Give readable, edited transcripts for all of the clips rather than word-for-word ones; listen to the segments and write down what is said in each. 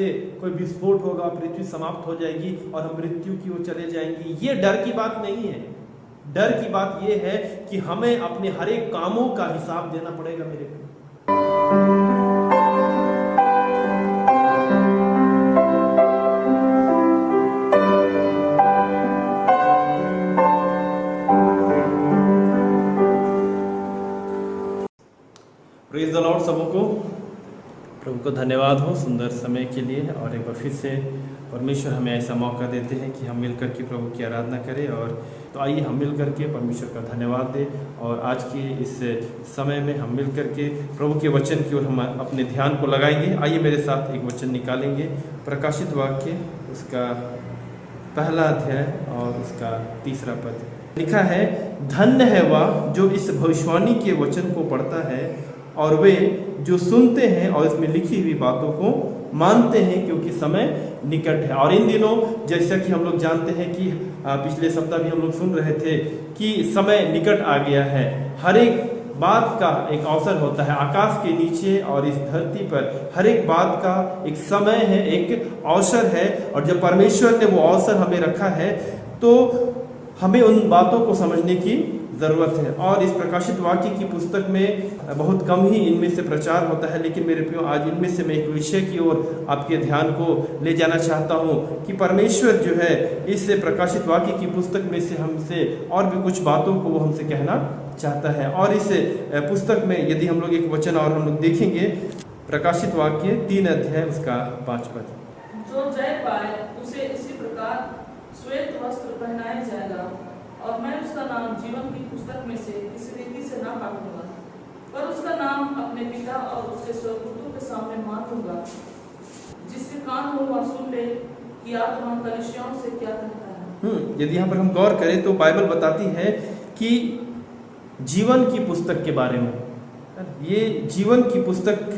से कोई विस्फोट होगा, पृथ्वी समाप्त हो जाएगी और हम मृत्यु की ओर चले जाएंगे। ये डर की बात नहीं है। डर की बात यह है कि हमें अपने हर एक कामों का हिसाब देना पड़ेगा मेरे को। Praise the Lord. सबको प्रभु को धन्यवाद हो सुंदर समय के लिए, और एक बार फिर से परमेश्वर हमें ऐसा मौका देते हैं कि हम मिलकर के प्रभु की आराधना करें। और तो आइए हम मिलकर के परमेश्वर का धन्यवाद दें और आज के इस समय में हम मिलकर के प्रभु के वचन की ओर हम अपने ध्यान को लगाएंगे। आइए मेरे साथ एक वचन निकालेंगे, प्रकाशित वाक्य उसका पहला अध्याय और उसका 3 पद। लिखा है, धन्य है वह जो इस भविष्यवाणी के वचन को पढ़ता है और वे जो सुनते हैं और इसमें लिखी हुई बातों को मानते हैं, क्योंकि समय निकट है। और इन दिनों जैसा कि हम लोग जानते हैं कि पिछले सप्ताह भी हम लोग सुन रहे थे कि समय निकट आ गया है। हर एक बात का एक अवसर होता है, आकाश के नीचे और इस धरती पर हर एक बात का एक समय है, एक अवसर है। और जब परमेश्वर ने वो अवसर हमें रखा है तो हमें उन बातों को समझने की ज़रूरत है। और इस प्रकाशित वाक्य की पुस्तक में बहुत कम ही इनमें से प्रचार होता है, लेकिन मेरे प्रियो आज इनमें से मैं एक विषय की ओर आपके ध्यान को ले जाना चाहता हूँ कि परमेश्वर जो है इस प्रकाशित वाक्य की पुस्तक में से हमसे और भी कुछ बातों को वो हमसे कहना चाहता है। और इस पुस्तक में यदि हम लोग एक वचन और हम लोग देखेंगे, प्रकाशित वाक्य 3 अध्याय उसका 5 पद। जो जय पाए उसे इसी प्रकार श्वेत वस्त्र पहनाया जाएगा और मैं उसका नाम जीवन की पुस्तक में से किसी रीति से ना काटूंगा, पर उसका नाम अपने पिता और उसके स्वर्गदूतों के सामने मान दूंगा। जिसके कान हो वह सुन ले कि आत्मा कलीसियाओं से क्या कहता है। यदि यहाँ पर हम गौर करें तो बाइबल बताती है कि जीवन की पुस्तक के बारे में, ये जीवन की पुस्तक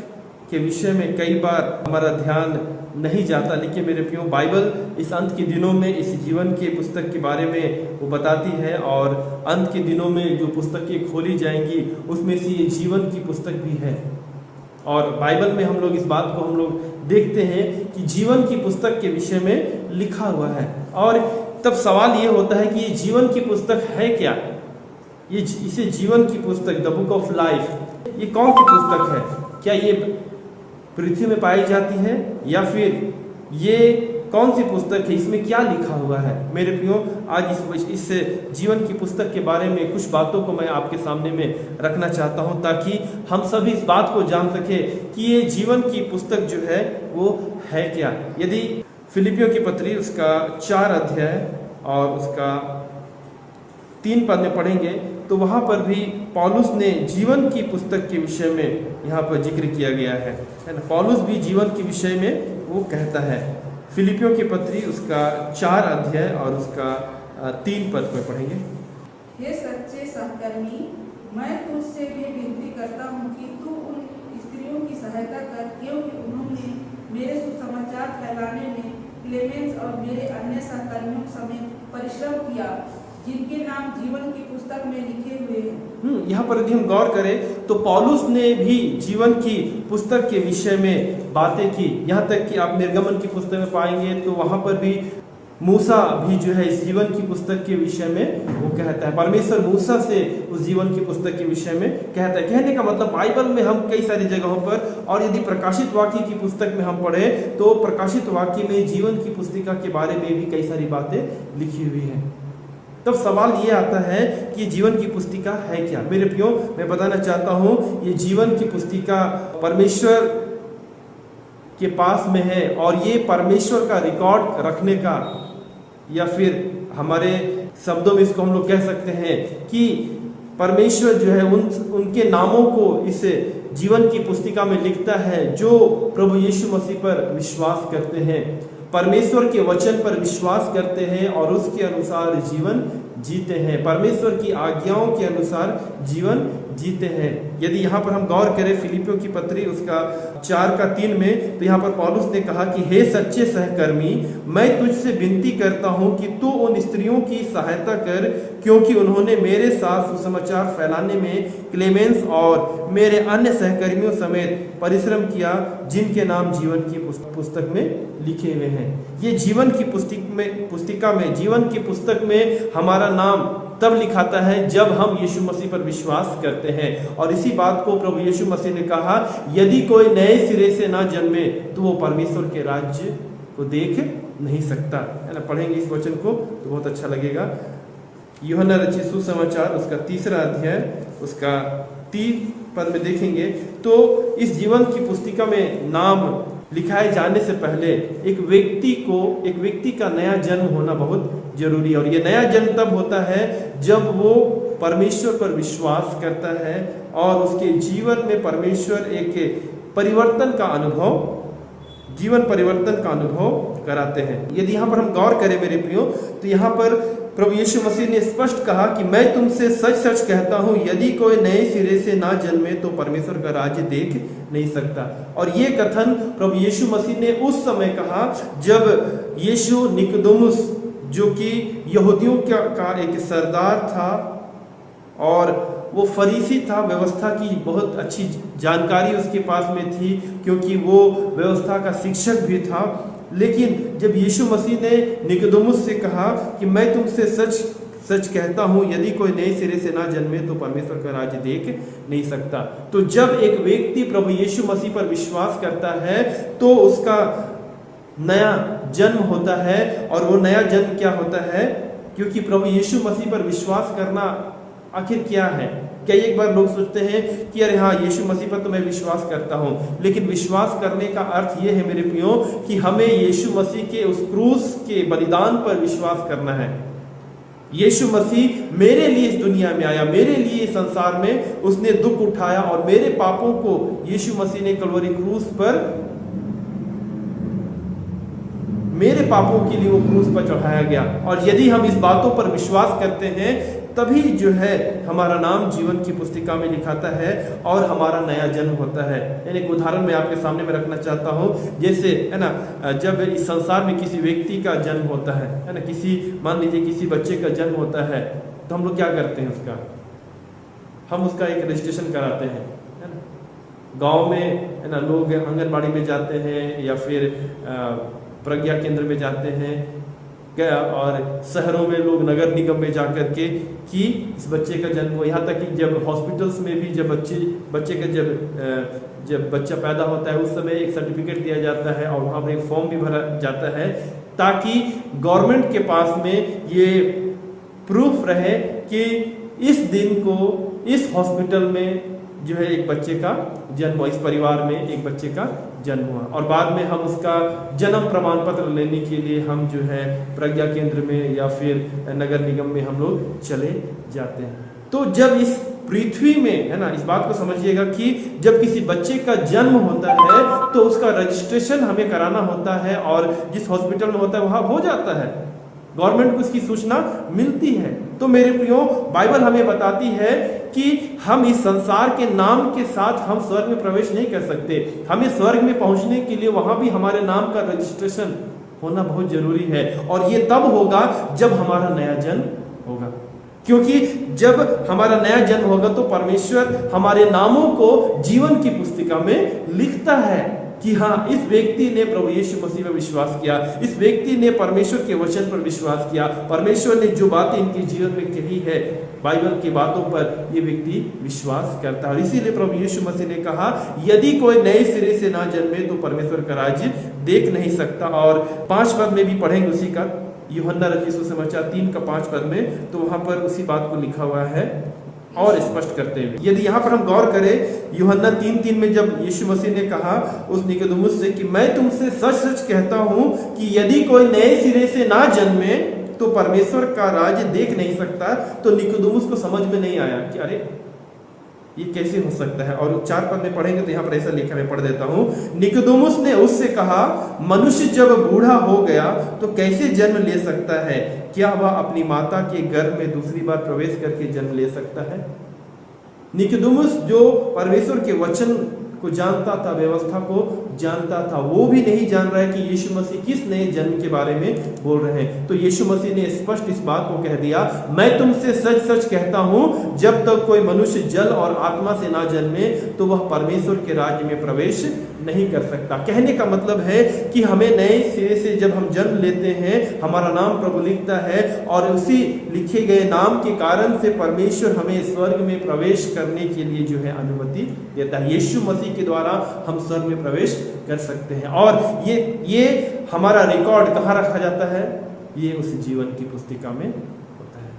के विषय में कई बार हमारा ध्यान नहीं जाता, लेकिन मेरे प्रियो बाइबल इस अंत के दिनों में इस जीवन के पुस्तक के बारे में वो बताती है। और अंत के दिनों में जो पुस्तकें खोली जाएंगी उसमें से ये जीवन की पुस्तक भी है। और बाइबल में हम लोग इस बात को हम लोग देखते हैं कि जीवन की पुस्तक के विषय में लिखा हुआ है। और तब सवाल ये होता है कि ये जीवन की पुस्तक है क्या? ये इसे जीवन की पुस्तक, द बुक ऑफ लाइफ, ये कौन सी पुस्तक है? क्या ये पृथ्वी में पाई जाती है या फिर ये कौन सी पुस्तक है? इसमें क्या लिखा हुआ है? मेरे प्रियो आज इस जीवन की पुस्तक के बारे में कुछ बातों को मैं आपके सामने में रखना चाहता हूं, ताकि हम सभी इस बात को जान सके कि ये जीवन की पुस्तक जो है वो है क्या। यदि फिलिपियों की पत्री उसका 4 अध्याय और उसका 3 पद में पढ़ेंगे तो वहाँ पर भी पौलुस ने जीवन की पुस्तक के विषय में यहाँ पर जिक्र किया गया है ना। पौलुस भी जीवन के विषय में वो कहता है। फिलिपियों की पत्री उसका 4 अध्याय और उसका 3 पद में पढ़ेंगे। हे सच्चे सहकर्मी, मैं तुझसे ये विनती करता हूँ कि तू उन स्त्रियों की सहायता कर, क्योंकि उन्होंने मेरे सुसमाचार फैलाने में क्लेमेंस और मेरे अन्य सहकर्मियों समेत परिश्रम किया, जिनके नाम जीवन की पुस्तक में लिखे हुए हैं। यहाँ पर यदि हम गौर करें तो पौलुस ने भी जीवन की पुस्तक के विषय में बातें की। यहाँ तक कि आप निर्गमन की पुस्तक में पाएंगे तो वहाँ पर भी मूसा भी जो है इस जीवन की पुस्तक के विषय में वो कहता है। परमेश्वर मूसा से उस जीवन की पुस्तक के विषय में कहता है। कहने का मतलब बाइबल में हम कई सारी जगहों पर, और यदि प्रकाशित वाक्य की पुस्तक में हम पढ़ें तो प्रकाशित वाक्य में जीवन की पुस्तिका के बारे में भी कई सारी बातें लिखी हुई हैं। तब सवाल ये आता है कि जीवन की पुस्तिका है क्या? मेरे प्रियो, मैं बताना चाहता हूँ ये जीवन की पुस्तिका परमेश्वर के पास में है, और ये परमेश्वर का रिकॉर्ड रखने का, या फिर हमारे शब्दों में इसको हम लोग कह सकते हैं कि परमेश्वर जो है उनके नामों को इस जीवन की पुस्तिका में लिखता है जो प्रभु यीशु मसीह पर विश्वास करते हैं, परमेश्वर के वचन पर विश्वास करते हैं और उसके अनुसार जीवन जीते हैं, परमेश्वर की आज्ञाओं के अनुसार जीवन जीते हैं। यदि यहाँ पर हम गौर करें फिलिपियों की पत्री उसका 4:3 में, तो यहाँ पर पौलुस ने कहा कि हे सच्चे सहकर्मी, मैं तुझसे विनती करता हूँ कि तू उन स्त्रियों की सहायता कर, क्योंकि उन्होंने मेरे साथ सुसमाचार फैलाने में क्लेमेंस और मेरे अन्य सहकर्मियों समेत परिश्रम किया, जिनके नाम जीवन की पुस्तक में लिखे हुए हैं। ये जीवन की पुस्तिका में जीवन की पुस्तक में हमारा नाम तब लिखाता है जब हम यीशु मसीह पर विश्वास करते हैं। और इसी बात को प्रभु यीशु मसीह ने कहा, यदि कोई नए सिरे से ना जन्मे तो वो परमेश्वर के राज्य को देख नहीं सकता, है ना। पढ़ेंगे इस वचन को तो बहुत अच्छा लगेगा। यूहन्ना रचित सुसमाचार उसका 3 अध्याय उसका 30 पद में देखेंगे तो इस जीवन की पुस्तिका में नाम लिखाए जाने से पहले एक व्यक्ति का नया जन्म होना बहुत जरूरी है। और ये नया जन्म तब होता है जब वो परमेश्वर पर विश्वास करता है और उसके जीवन में परमेश्वर एक जीवन परिवर्तन का अनुभव कराते हैं। यदि यहाँ पर हम गौर करें मेरे प्रियो, तो यहाँ पर प्रभु यीशु मसीह ने स्पष्ट कहा कि मैं तुमसे सच सच कहता हूँ, यदि कोई नए सिरे से ना जन्मे तो परमेश्वर का राज्य देख नहीं सकता। और ये कथन प्रभु यीशु मसीह ने उस समय कहा जब यीशु निकोदेमुस, जो कि यहूदियों का एक सरदार था और वो फरीसी था, व्यवस्था की बहुत अच्छी जानकारी उसके पास में थी क्योंकि वो व्यवस्था का शिक्षक भी था। लेकिन जब यीशु मसीह ने निकोदेमुस से कहा कि मैं तुमसे सच सच कहता हूँ, यदि कोई नए सिरे से ना जन्मे तो परमेश्वर का राज्य देख नहीं सकता। तो जब एक व्यक्ति प्रभु यीशु मसीह पर विश्वास करता है तो उसका नया जन्म होता है। और वो नया जन्म क्या होता है? क्योंकि प्रभु यीशु मसीह पर विश्वास करना आखिर क्या है? कई एक बार लोग सोचते हैं कि अरे हाँ, यीशु मसीह पर तो मैं विश्वास करता हूँ, लेकिन विश्वास करने का अर्थ ये है मेरे प्रियो कि हमें यीशु मसीह के उस क्रूस के बलिदान पर विश्वास करना है। यीशु मसीह मेरे लिए इस दुनिया में आया, मेरे लिए इस संसार में उसने दुख उठाया और मेरे पापों को यीशु मसीह ने कलवरी क्रूस पर, मेरे पापों के लिए वो क्रूस पर चढ़ाया गया। और यदि हम इस बातों पर विश्वास करते हैं तभी जो है हमारा नाम जीवन की पुस्तिका में लिखाता है और हमारा नया जन्म होता है। यानी एक उदाहरण मैं आपके सामने में रखना चाहता हूँ, जैसे है ना, जब इस संसार में किसी व्यक्ति का जन्म होता है ना, मान लीजिए किसी बच्चे का जन्म होता है, तो हम लोग क्या करते हैं हम उसका एक रजिस्ट्रेशन कराते हैं, है ना। गाँव में है ना लोग आंगनबाड़ी में जाते हैं या फिर प्रज्ञा केंद्र में जाते हैं क्या, और शहरों में लोग नगर निगम में जाकर के कि इस बच्चे का जन्म हो। यहाँ तक कि जब हॉस्पिटल्स में भी जब बच्चे का जब बच्चा पैदा होता है उस समय एक सर्टिफिकेट दिया जाता है और वहाँ पर एक फॉर्म भी भरा जाता है ताकि गवर्नमेंट के पास में ये प्रूफ रहे कि इस दिन को इस हॉस्पिटल में जो है एक बच्चे का जन्म हुआ, इस परिवार में एक बच्चे का जन्म हुआ। और बाद में हम उसका जन्म प्रमाण पत्र लेने के लिए हम जो है प्रज्ञा केंद्र में या फिर नगर निगम में हम लोग चले जाते हैं। तो जब इस पृथ्वी में है ना, इस बात को समझिएगा कि जब किसी बच्चे का जन्म होता है तो उसका रजिस्ट्रेशन हमें कराना होता है और जिस हॉस्पिटल में होता है वहां हो जाता है, गवर्नमेंट को इसकी सूचना मिलती है। तो मेरे प्रियो, बाइबल हमें बताती है कि हम इस संसार के नाम के साथ हम स्वर्ग में प्रवेश नहीं कर सकते। हमें स्वर्ग में पहुंचने के लिए वहां भी हमारे नाम का रजिस्ट्रेशन होना बहुत जरूरी है। और ये तब होगा जब हमारा नया जन्म होगा, क्योंकि जब हमारा नया जन्म होगा तो परमेश्वर हमारे नामों को जीवन की पुस्तिका में लिखता है कि हाँ, इस व्यक्ति ने प्रभु यीशु मसीह पर विश्वास किया, इस व्यक्ति ने परमेश्वर के वचन पर विश्वास किया, परमेश्वर ने जो बातें इनके जीवन में कही है बाइबल की बातों पर ये व्यक्ति विश्वास करता है। इसीलिए प्रभु यीशु मसीह ने कहा, यदि कोई नए सिरे से ना जन्मे तो परमेश्वर का राज्य देख नहीं सकता। और 5 पद में भी पढ़ेंगे उसी का, यूहन्ना रचित सुसमाचार 3:5 में, तो वहां पर उसी बात को लिखा हुआ है और स्पष्ट करते हुए। यदि यहाँ पर हम गौर करें, यूहन्ना 3:3 में जब यीशु मसीह ने कहा उस निकोदेमुस से कि मैं तुमसे सच सच कहता हूँ कि यदि कोई नए सिरे से ना जन्मे तो परमेश्वर का राज्य देख नहीं सकता, तो निकोदेमुस को समझ में नहीं आया कि अरे ये कैसे हो सकता है? और 4 पद में पढ़ेंगे तो यहाँ पर ऐसा लिखा, मैं पढ़ देता हूँ। निकोदेमुस ने उससे कहा, मनुष्य जब बूढ़ा हो गया तो कैसे जन्म ले सकता है? क्या वह अपनी माता के गर्भ में दूसरी बार प्रवेश करके जन्म ले सकता है? निकोदेमुस जो परमेश्वर के वचन को जानता था, व्यवस्था को जानता था, वो भी नहीं जान रहा है कि यीशु मसीह किस नए जन्म के बारे में बोल रहे हैं। तो यीशु मसीह ने स्पष्ट इस बात को कह दिया, मैं तुमसे सच सच कहता हूं, जब तक कोई मनुष्य जल और आत्मा से ना जन्मे तो वह परमेश्वर के राज्य में प्रवेश नहीं कर सकता। कहने का मतलब है कि हमें नए सिरे से जब हम जन्म लेते हैं, हमारा नाम प्रभु लिखता है और उसी लिखे गए नाम के कारण से परमेश्वर हमें स्वर्ग में प्रवेश करने के लिए जो है अनुमति देता है। यीशु मसीह के द्वारा हम स्वर्ग में प्रवेश कर सकते हैं। और ये हमारा रिकॉर्ड कहाँ रखा जाता है? ये उस जीवन की पुस्तिका में होता है।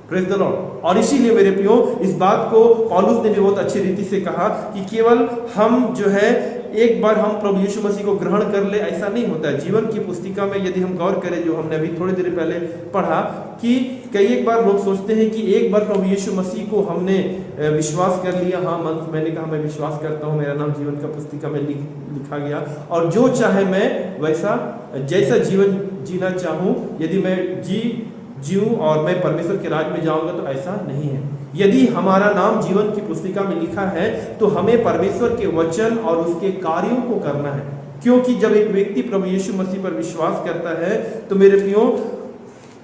Praise the Lord. और इसीलिए मेरे प्रियो, इस बात को पौलुस ने भी बहुत अच्छी रीति से कहा कि केवल हम जो है एक बार हम प्रभु यीशु मसीह को ग्रहण कर ले, ऐसा नहीं होता है। जीवन की पुस्तिका में यदि हम गौर करें, जो हमने अभी थोड़ी देर पहले पढ़ा, कि कई एक बार लोग सोचते हैं कि एक बार प्रभु यीशु मसीह को हमने विश्वास कर लिया, हाँ मैंने कहा मैं विश्वास करता हूँ, मेरा नाम जीवन का पुस्तिका में लिखा गया और जो चाहे मैं वैसा जैसा जीवन जीना चाहूँ, यदि मैं जीऊँ और मैं परमेश्वर के राज्य में जाऊँगा, तो ऐसा नहीं है। यदि हमारा नाम जीवन की पुस्तिका में लिखा है तो हमें परमेश्वर के वचन और उसके कार्यों को करना है, क्योंकि जब एक व्यक्ति प्रभु यीशु मसीह पर विश्वास करता है तो मेरे प्रियो,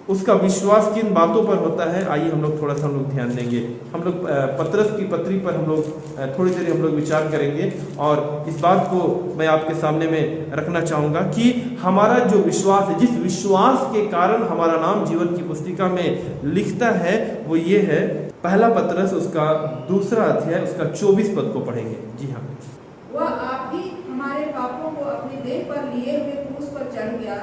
उसका विश्वास किन बातों पर होता है, आइए हम लोग थोड़ा सा ध्यान देंगे। हम लोग पतरस की पत्री पर हम लोग थोड़ी देर हम लोग विचार करेंगे और इस बात को मैं आपके सामने में रखना चाहूँगा कि हमारा जो विश्वास है, जिस विश्वास के कारण हमारा नाम जीवन की पुस्तिका में लिखता है, वो ये है, पहला पतरस उसका 2 अध्याय उसका 24 पद को पढ़ेंगे। जी हाँ, वह आप ही हमारे पापों को अपने देह पर लिए हुए क्रूस पर चढ़ गया,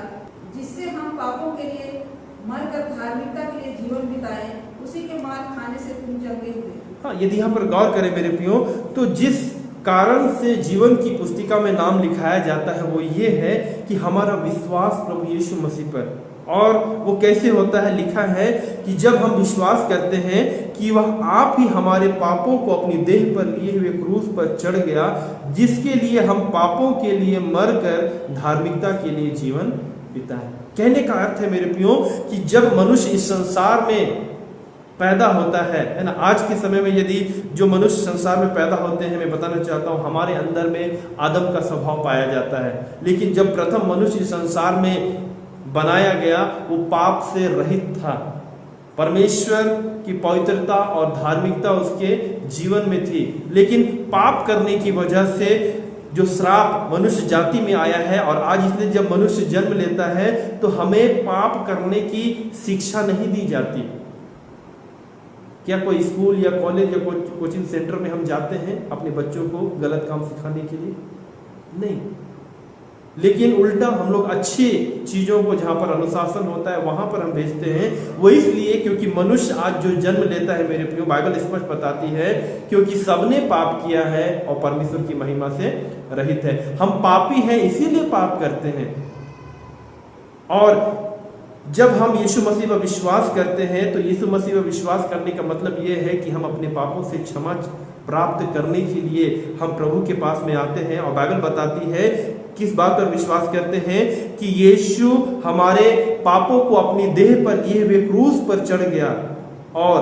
जिससे हम पापों के लिए मरकर धार्मिकता के लिए जीवन बिताएं, उसी के मार खाने से तुम जंगे हुए। हाँ, यदि यहाँ पर गौर करें मेरे प्रियो, तो जिस कारण से जीवन की पुस्तिका में नाम लिखाया जाता है वो ये है कि हमारा विश्वास प्रभु यीशु मसीह पर। और वो कैसे होता है? लिखा है कि जब हम विश्वास करते हैं कि वह आप ही हमारे पापों को अपनी देह पर लिए हुए क्रूस पर चढ़ गया, जिसके लिए हम पापों के लिए मरकर धार्मिकता के लिए जीवन बिताएं। कहने का अर्थ है मेरे प्रियो कि जब मनुष्य इस संसार में पैदा होता है ना, आज के समय में यदि जो मनुष्य संसार में पैदा होते हैं, मैं बताना चाहता हूँ, हमारे अंदर में आदम का स्वभाव पाया जाता है। लेकिन जब प्रथम मनुष्य संसार में बनाया गया, वो पाप से रहित था। परमेश्वर की पवित्रता और धार्मिकता उसके जीवन में थी। लेकिन पाप करने की वजह से जो श्राप मनुष्य जाति में आया है, और आज इसलिए जब मनुष्य जन्म लेता है तो हमें पाप करने की शिक्षा नहीं दी जाती। क्या कोई स्कूल या कॉलेज या कोचिंग सेंटर में हम जाते हैं अपने बच्चों को गलत काम सिखाने के लिए? नहीं। लेकिन उल्टा हम लोग अच्छी चीजों को, जहां पर अनुशासन होता है, वहां पर हम भेजते हैं। वो इसलिए क्योंकि मनुष्य आज जो जन्म लेता है मेरे प्रियो, बाइबल स्पष्ट बताती है, क्योंकि सबने पाप किया है और परमेश्वर की महिमा से रहित है। हम पापी हैं, इसीलिए पाप करते हैं। और जब हम यीशु मसीह पर विश्वास करते हैं तो यीशु मसीह पर विश्वास करने का मतलब ये है कि हम अपने पापों से क्षमा प्राप्त करने के लिए हम प्रभु के पास में आते हैं। और बाइबल बताती है किस बात पर विश्वास करते हैं कि यीशु हमारे पापों को अपनी देह पर लिए हुए क्रूस पर चढ़ गया और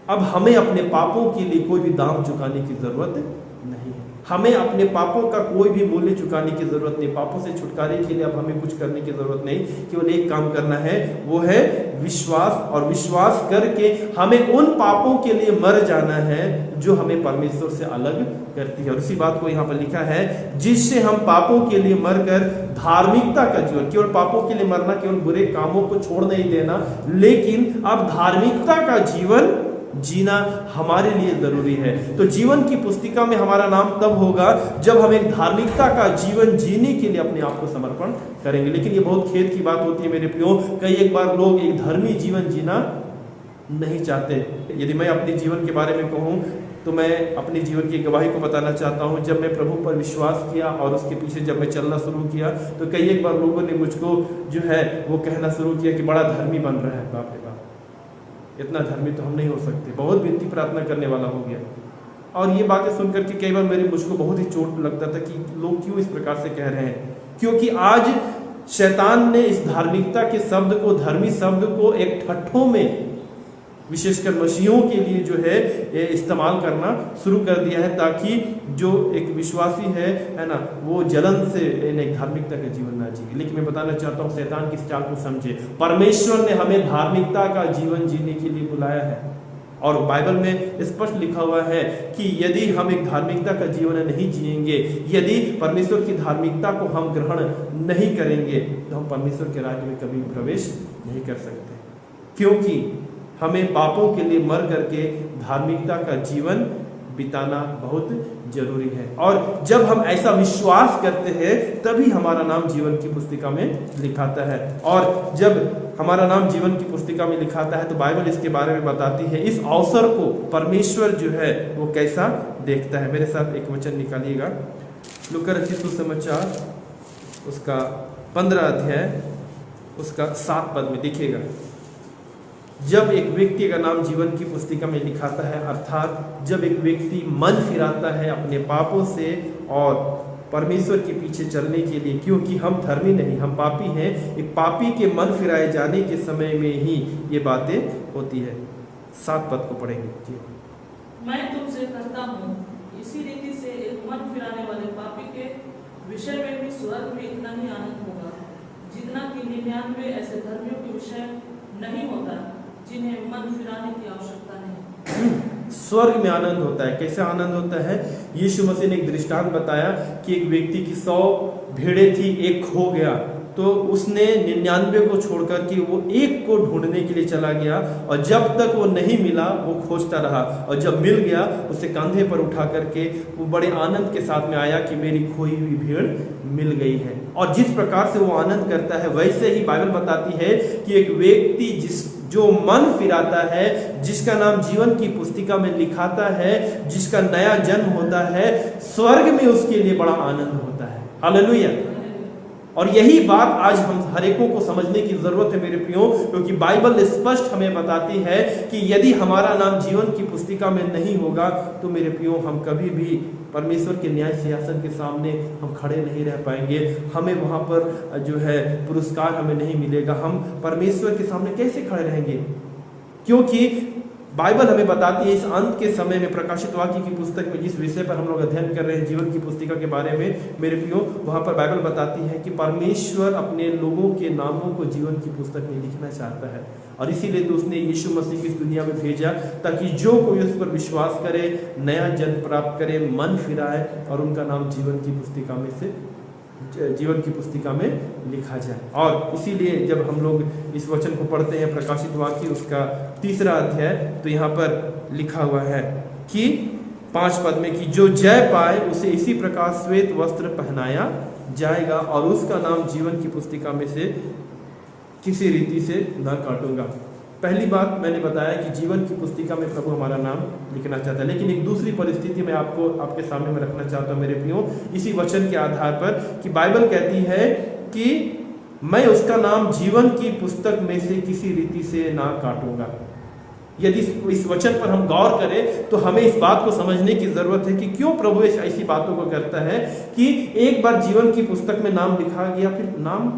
अब हमें अपने पापों के लिए कोई भी दाम चुकाने की जरूरत नहीं है। हमें अपने पापों का कोई भी मूल्य चुकाने की जरूरत नहीं। पापों से छुटकारे के लिए अब हमें कुछ करने की जरूरत नहीं, केवल एक काम करना है, वो है विश्वास। और विश्वास करके हमें उन पापों के लिए मर जाना है जो हमें परमेश्वर से अलग करती है। और इसी बात को यहाँ पर लिखा है, जिससे हम पापों के लिए मरकर धार्मिकता का जीवन, केवल पापों के लिए मरना, केवल बुरे कामों को छोड़ नहीं देना, लेकिन अब धार्मिकता का जीवन जीना हमारे लिए जरूरी है। तो जीवन की पुस्तिका में हमारा नाम तब होगा जब हम एक धार्मिकता का जीवन जीने के लिए अपने आप को समर्पण करेंगे। लेकिन ये बहुत खेद की बात होती है मेरे प्रियो, कई एक बार लोग एक धर्मी जीवन जीना नहीं चाहते। यदि मैं अपने जीवन के बारे में कहूँ तो मैं अपने जीवन की गवाही को बताना चाहता हूँ। जब मैं प्रभु पर विश्वास किया और उसके पीछे जब मैं चलना शुरू किया तो कई एक बार लोगों ने मुझको जो है वो कहना शुरू किया कि बड़ा धर्मी बन रहा है। बाप रे बाप, इतना धर्मी तो हम नहीं हो सकते। बहुत विनती प्रार्थना करने वाला हो गया। और ये बातें सुनकर के कई बार मुझको बहुत ही चोट लगता था कि लोग क्यों इस प्रकार से कह रहे हैं, क्योंकि आज शैतान ने इस धार्मिकता के शब्द को, धर्मी शब्द को एक ठट्ठों में विशेषकर मसीहों के लिए जो है ये इस्तेमाल करना शुरू कर दिया है, ताकि जो एक विश्वासी है ना, वो जलन से एक धार्मिकता का जीवन ना जिए। लेकिन मैं बताना चाहता हूँ शैतान की इस चाल को समझे। परमेश्वर ने हमें धार्मिकता का जीवन जीने के लिए बुलाया है, और बाइबल में स्पष्ट लिखा हुआ है कि यदि हम एक धार्मिकता का जीवन नहीं जिएंगे, यदि परमेश्वर की धार्मिकता को हम ग्रहण नहीं करेंगे, तो हम परमेश्वर के राज्य में कभी प्रवेश नहीं कर सकते, क्योंकि हमें पापों के लिए मर करके धार्मिकता का जीवन बिताना बहुत जरूरी है। और जब हम ऐसा विश्वास करते हैं तभी हमारा नाम जीवन की पुस्तिका में लिखाता है, और जब हमारा नाम जीवन की पुस्तिका में लिखाता है तो बाइबल इसके बारे में बताती है इस अवसर को परमेश्वर जो है वो कैसा देखता है। मेरे साथ एक वचन निकालिएगा, लूका रचित सुसमाचार उसका 15 अध्याय उसका 7 पद में देखिएगा। जब एक व्यक्ति का नाम जीवन की पुस्तिका में लिखाता है, अर्थात जब एक व्यक्ति मन फिराता है अपने पापों से और परमेश्वर के पीछे चलने के लिए, क्योंकि हम धर्मी नहीं, हम पापी हैं, एक पापी के मन फिराए जाने के समय में ही ये बातें होती है। 7 पद को पढ़ेंगे जी। मैं तुमसे कहता हूँ, इसी रीति से एक मन फिराने वाले पापी के विषय में भी स्वर्ग में इतना ही आनंद होगा जितना कि 99 ऐसे धर्मियों के विषय नहीं होता जिन्हें मन फिराने की आवश्यकता नहीं। स्वर्ग में आनंद होता है। कैसे आनंद होता है? यीशु मसीह ने एक दृष्टांत बताया कि एक व्यक्ति की 100 भेड़ें थी, एक खो गया, तो उसने 99 को छोड़कर के वो एक को ढूंढने के लिए चला गया, और जब तक वो नहीं मिला वो खोजता रहा, और जब मिल गया उसे कंधे पर उठा करके वो बड़े आनंद के साथ में आया कि मेरी खोई हुई भेड़ मिल गई है। और जिस प्रकार से वो आनंद करता है, वैसे ही बाइबल बताती है कि एक व्यक्ति जो मन फिराता है, जिसका नाम जीवन की पुस्तिका में लिखाता है, जिसका नया जन्म होता है, स्वर्ग में उसके लिए बड़ा आनंद होता है। हालेलुया। और यही बात आज हम हरेकों को समझने की जरूरत है मेरे प्रियो, क्योंकि बाइबल स्पष्ट हमें बताती है कि यदि हमारा नाम जीवन की पुस्तिका में नहीं होगा तो मेरे प्रियो हम कभी भी परमेश्वर के न्याय सिंहासन के सामने हम खड़े नहीं रह पाएंगे। हमें वहां पर जो है पुरस्कार हमें नहीं मिलेगा। हम परमेश्वर के सामने कैसे खड़े रहेंगे? क्योंकि बाइबल हमें बताती है इस अंत के समय में, प्रकाशित वाक्य की पुस्तक में जिस विषय पर हम लोग अध्ययन कर रहे हैं जीवन की पुस्तिका के बारे में मेरे प्रियो, वहां पर बाइबल बताती है कि परमेश्वर अपने लोगों के नामों को जीवन की पुस्तक में लिखना चाहता है, और इसीलिए तो उसने यीशु मसीह को इस दुनिया में भेजा ताकि जो कोई उस पर विश्वास करे, नया जन्म प्राप्त करे, मन फिराए और उनका नाम जीवन की पुस्तिका में से जीवन की पुस्तिका में लिखा जाए। और इसीलिए जब हम लोग इस वचन को पढ़ते हैं प्रकाशित वाक्य उसका 3 अध्याय, तो यहाँ पर लिखा हुआ है कि 5 पद में कि जो जय पाए उसे इसी प्रकार श्वेत वस्त्र पहनाया जाएगा और उसका नाम जीवन की पुस्तिका में से किसी रीति से न काटूंगा। पहली बात मैंने बताया कि जीवन की पुस्तिका में प्रभु हमारा नाम लिखना चाहता है, लेकिन एक दूसरी परिस्थिति में आपके सामने में रखना चाहता हूँ मेरे प्रियो, इसी वचन के आधार पर कि बाइबल कहती है कि मैं उसका नाम जीवन की पुस्तक में से किसी रीति से ना काटूंगा। यदि इस वचन पर हम गौर करें तो हमें इस बात को समझने की जरूरत है कि क्यों प्रभु ऐसी बातों को करता है कि एक बार जीवन की पुस्तक में नाम लिखा गया फिर नाम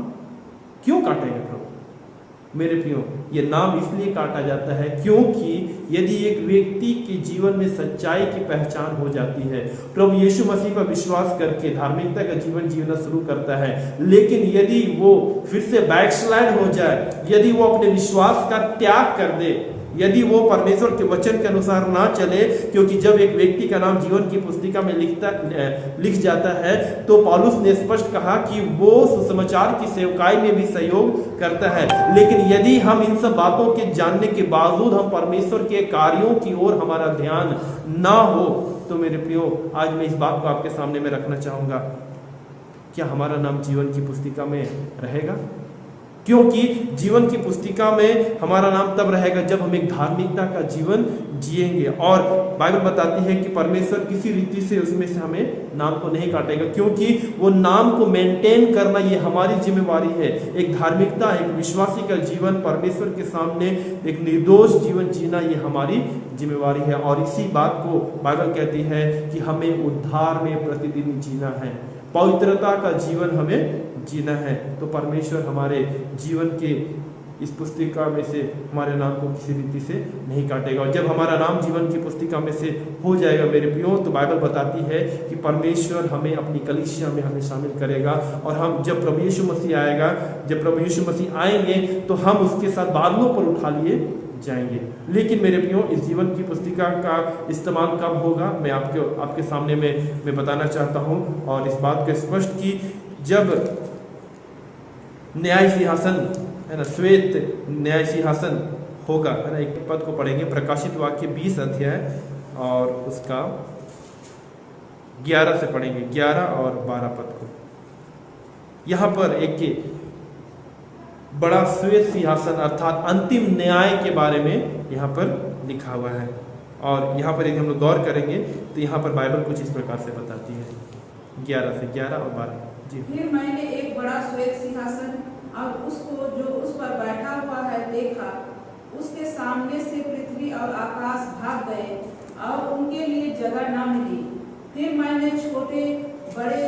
क्यों काटेगा प्रभु? मेरे प्रियो, ये नाम इसलिए काटा जाता है क्योंकि यदि एक व्यक्ति के जीवन में सच्चाई की पहचान हो जाती है, प्रभु यीशु मसीह पर विश्वास करके धार्मिकता का जीवन जीना शुरू करता है, लेकिन यदि वो फिर से बैकस्लाइड हो जाए, यदि वो अपने विश्वास का त्याग कर दे, यदि वो परमेश्वर के वचन के अनुसार ना चले, क्योंकि जब एक व्यक्ति का नाम जीवन की पुस्तिका में लिख जाता है तो पौलुस ने स्पष्ट कहा कि वो सुसमाचार की सेवकाई में भी सहयोग करता है। लेकिन यदि हम इन सब बातों के जानने के बावजूद हम परमेश्वर के कार्यों की ओर हमारा ध्यान ना हो तो मेरे प्रियो, आज मैं इस बात को आपके सामने में रखना चाहूंगा, क्या हमारा नाम जीवन की पुस्तिका में रहेगा? क्योंकि जीवन की पुस्तिका में हमारा नाम तब रहेगा जब हम एक धार्मिकता का जीवन जिएंगे। और बाइबल बताती है कि परमेश्वर किसी रीति से उसमें से हमें नाम को नहीं काटेगा, क्योंकि वो नाम को मेंटेन करना ये हमारी जिम्मेवारी है। एक धार्मिकता, एक विश्वासी का जीवन परमेश्वर के सामने एक निर्दोष जीवन जीना ये हमारी जिम्मेवारी है। और इसी बात को बाइबल कहती है कि हमें उद्धार में प्रतिदिन जीना है, पवित्रता का जीवन हमें जीना है। तो परमेश्वर हमारे जीवन के इस पुस्तिका में से हमारे नाम को किसी रीति से नहीं काटेगा। और जब हमारा नाम जीवन की पुस्तिका में से हो जाएगा मेरे प्रियो, तो बाइबल बताती है कि परमेश्वर हमें अपनी कलीसिया में हमें शामिल करेगा। और हम जब प्रभु यीशु मसीह आएगा, जब प्रभु यीशु मसीह आएंगे तो हम उसके साथ बादलों पर उठा लिए जाएंगे। लेकिन मेरे प्रियो, इस जीवन की पुस्तिका का इस्तेमाल कब होगा मैं आपके सामने मैं बताना चाहता हूँ। और इस बात को स्पष्ट कि जब न्याय सिंहासन है ना, श्वेत न्याय सिंहासन होगा, है ना। एक पद को पढ़ेंगे, प्रकाशित वाक्य 20 अध्याय और उसका 11 से पढ़ेंगे, 11 और 12 पद को। यहाँ पर एक बड़ा श्वेत सिंहासन अर्थात अंतिम न्याय के बारे में यहाँ पर लिखा हुआ है। और यहाँ पर यदि हम लोग गौर करेंगे तो यहाँ पर बाइबल कुछ इस प्रकार से बताती है, 11 से 11 और 12 जी। फिर मैंने एक बड़ा श्वेत सिंहासन और उसको जो उस पर बैठा हुआ है देखा। उसके सामने से पृथ्वी और आकाश भाग गए और उनके लिए जगह न मिली। फिर मैंने छोटे बड़े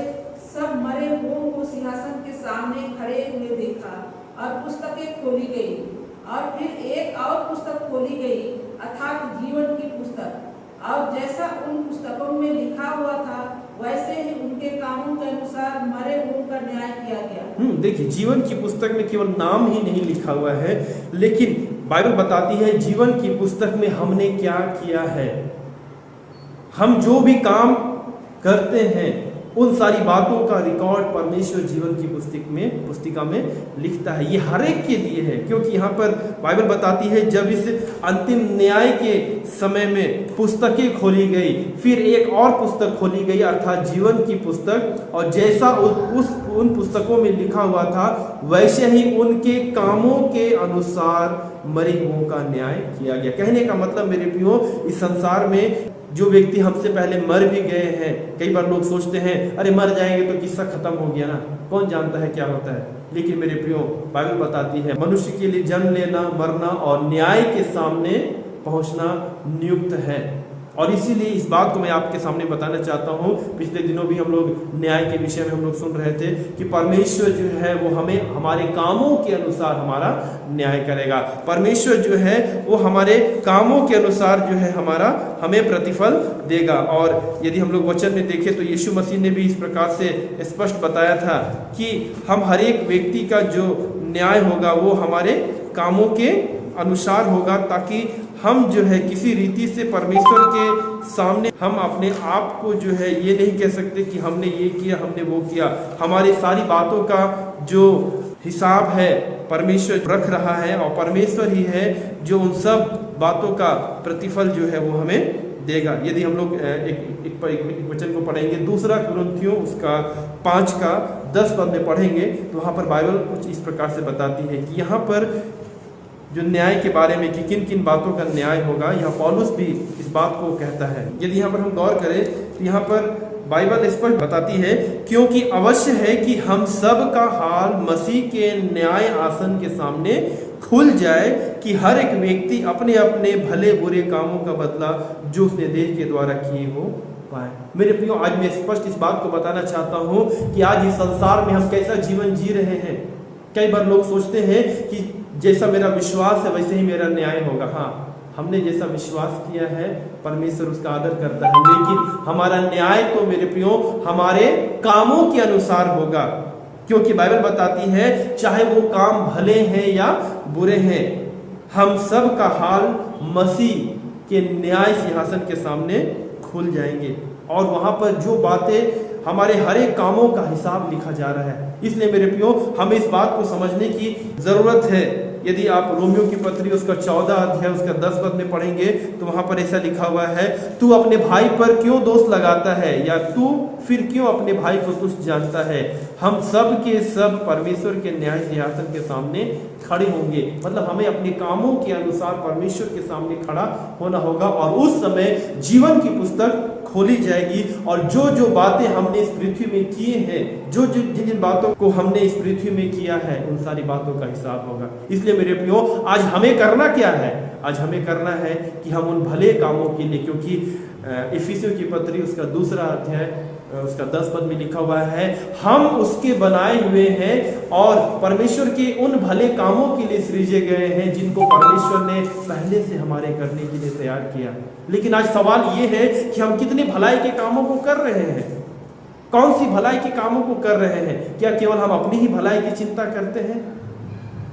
सब मरे हुओं को सिंहासन के सामने खड़े हुए देखा और पुस्तकें खोली गई। और फिर एक और पुस्तक खोली गई अर्थात जीवन की पुस्तक। और जैसा उन पुस्तकों में लिखा हुआ था वैसे ही उनके कामों के अनुसार मरे हुओं का न्याय किया गया। देखिए, जीवन की पुस्तक में केवल नाम ही नहीं लिखा हुआ है, लेकिन बाइबल बताती है जीवन की पुस्तक में हमने क्या किया है। हम जो भी काम करते हैं उन सारी बातों का रिकॉर्ड परमेश्वर जीवन की पुस्तिका में लिखता है। ये हर एक के लिए है, क्योंकि यहाँ पर बाइबल बताती है जब इस अंतिम न्याय के समय में पुस्तकें खोली गई, फिर एक और पुस्तक खोली गई अर्थात जीवन की पुस्तक। और जैसा उन पुस्तकों में लिखा हुआ था वैसे ही उनके कामों के अनुसार मरे हुओं का न्याय किया गया। कहने का मतलब मेरे प्रियो, इस संसार में जो व्यक्ति हमसे पहले मर भी गए हैं, कई बार लोग सोचते हैं अरे मर जाएंगे तो किस्सा खत्म हो गया ना, कौन जानता है क्या होता है। लेकिन मेरे प्रियो, बाइबल बताती है मनुष्य के लिए जन्म लेना, मरना और न्याय के सामने पहुंचना नियुक्त है। और इसीलिए इस बात को मैं आपके सामने बताना चाहता हूँ। पिछले दिनों भी हम लोग न्याय के विषय में हम लोग सुन रहे थे कि परमेश्वर जो है वो हमें हमारे कामों के अनुसार हमारा न्याय करेगा। परमेश्वर जो है वो हमारे कामों के अनुसार जो है हमें प्रतिफल देगा। और यदि हम लोग वचन में देखें तो यीशु मसीह ने भी इस प्रकार से स्पष्ट बताया था कि हम हर एक व्यक्ति का जो न्याय होगा वो हमारे कामों के अनुसार होगा, ताकि हम जो है किसी रीति से परमेश्वर के सामने हम अपने आप को जो है ये नहीं कह सकते कि हमने ये किया, हमने वो किया। हमारी सारी बातों का जो हिसाब है परमेश्वर रख रहा है, और परमेश्वर ही है जो उन सब बातों का प्रतिफल जो है वो हमें देगा। यदि हम लोग एक वचन को पढ़ेंगे, 2 कुरिन्थियों उसका 5 का 10 पद में पढ़ेंगे तो वहाँ पर बाइबल कुछ इस प्रकार से बताती है कि यहाँ पर जो न्याय के बारे में कि किन किन बातों का न्याय होगा, यहाँ पौलुस भी इस बात को कहता है। यदि यहाँ पर हम गौर करें तो यहाँ पर बाइबल स्पष्ट बताती है, क्योंकि अवश्य है कि हम सब का हाल मसीह के न्याय आसन के सामने खुल जाए, कि हर एक व्यक्ति अपने अपने भले बुरे कामों का बदला जो उसने देह के द्वारा किए हो पाए। मेरे प्रियो, आज मैं स्पष्ट इस बात को बताना चाहता हूँ कि आज इस संसार में हम कैसा जीवन जी रहे हैं। कई बार लोग सोचते हैं कि जैसा मेरा विश्वास है वैसे ही मेरा न्याय होगा। हाँ, हमने जैसा विश्वास किया है परमेश्वर उसका आदर करता है, लेकिन हमारा न्याय तो मेरे प्रियो हमारे कामों के अनुसार होगा। क्योंकि बाइबल बताती है चाहे वो काम भले हैं या बुरे हैं, हम सब का हाल मसीह के न्याय सिंहासन के सामने खुल जाएंगे, और वहां पर जो बातें हमारे हर एक कामों का हिसाब लिखा जा रहा है। इसलिए मेरे प्रियो, हमें इस बात को समझने की जरूरत है यदि आप रोमियो की पत्री उसका 14 अध्याय उसका 10 पद में पढ़ेंगे तो वहां पर ऐसा लिखा हुआ है, तू अपने भाई पर क्यों दोष लगाता है, या तू फिर क्यों अपने भाई को तुच्छ जानता है। हम सब के सब परमेश्वर के न्याय सिंहासन के सामने खड़े होंगे। मतलब हमें अपने कामों के अनुसार परमेश्वर के सामने खड़ा होना होगा और उस समय जीवन की पुस्तक खोली जाएगी और जो जो बातें हमने इस पृथ्वी में किए हैं, जो जो जिन जिन बातों को हमने इस पृथ्वी में किया है, उन सारी बातों का हिसाब होगा। इसलिए मेरे प्रियो, आज हमें करना क्या है? आज हमें करना है कि हम उन भले कामों के लिए, क्योंकि इफिसियों की पत्री उसका 2 अध्याय उसका 10 पद में लिखा हुआ है, हम उसके बनाए हुए हैं और परमेश्वर के उन भले कामों के लिए सृजे गए हैं जिनको परमेश्वर ने पहले से हमारे करने के लिए तैयार किया। लेकिन आज सवाल ये है कि हम कितने भलाई के कामों को कर रहे हैं? कौन सी भलाई के कामों को कर रहे हैं? क्या केवल हम अपनी ही भलाई की चिंता करते हैं?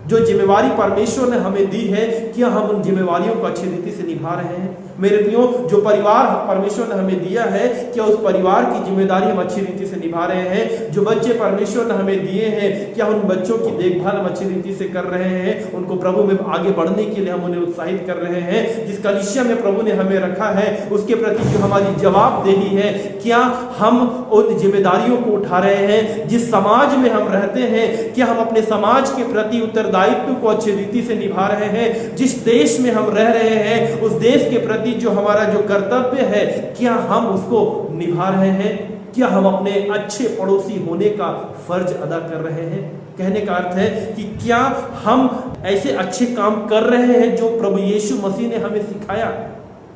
जो जिम्मेवारी परमेश्वर ने हमें दी है, क्या हम उन जिम्मेवारियों को अच्छी रीति से निभा रहे हैं? मेरे प्रियो, जो परिवार परमेश्वर ने हमें दिया है, क्या उस परिवार की जिम्मेदारी हम अच्छी रीति से निभा रहे हैं? जो बच्चे परमेश्वर ने हमें दिए हैं, क्या उन बच्चों की देखभाल हम अच्छी रीति से कर रहे हैं? उनको प्रभु में आगे बढ़ने के लिए हम उन्हें उत्साहित कर रहे हैं? जिस कलीसिया में प्रभु ने हमें रखा है, उसके प्रति जो हमारी जवाबदेही है, क्या हम उन जिम्मेदारियों को उठा रहे हैं? जिस समाज में हम रहते हैं, क्या हम अपने समाज के प्रति उत्तरदायित्व को अच्छी रीति से निभा रहे हैं? जिस देश में हम रह रहे हैं, उस देश के प्रति जो हमारा जो कर्तव्य है, क्या हम उसको निभा रहे हैं? क्या हम अपने अच्छे पड़ोसी होने का फर्ज अदा कर रहे हैं? कहने का अर्थ है कि क्या हम ऐसे अच्छे काम कर रहे हैं जो प्रभु यीशु मसीह ने हमें सिखाया,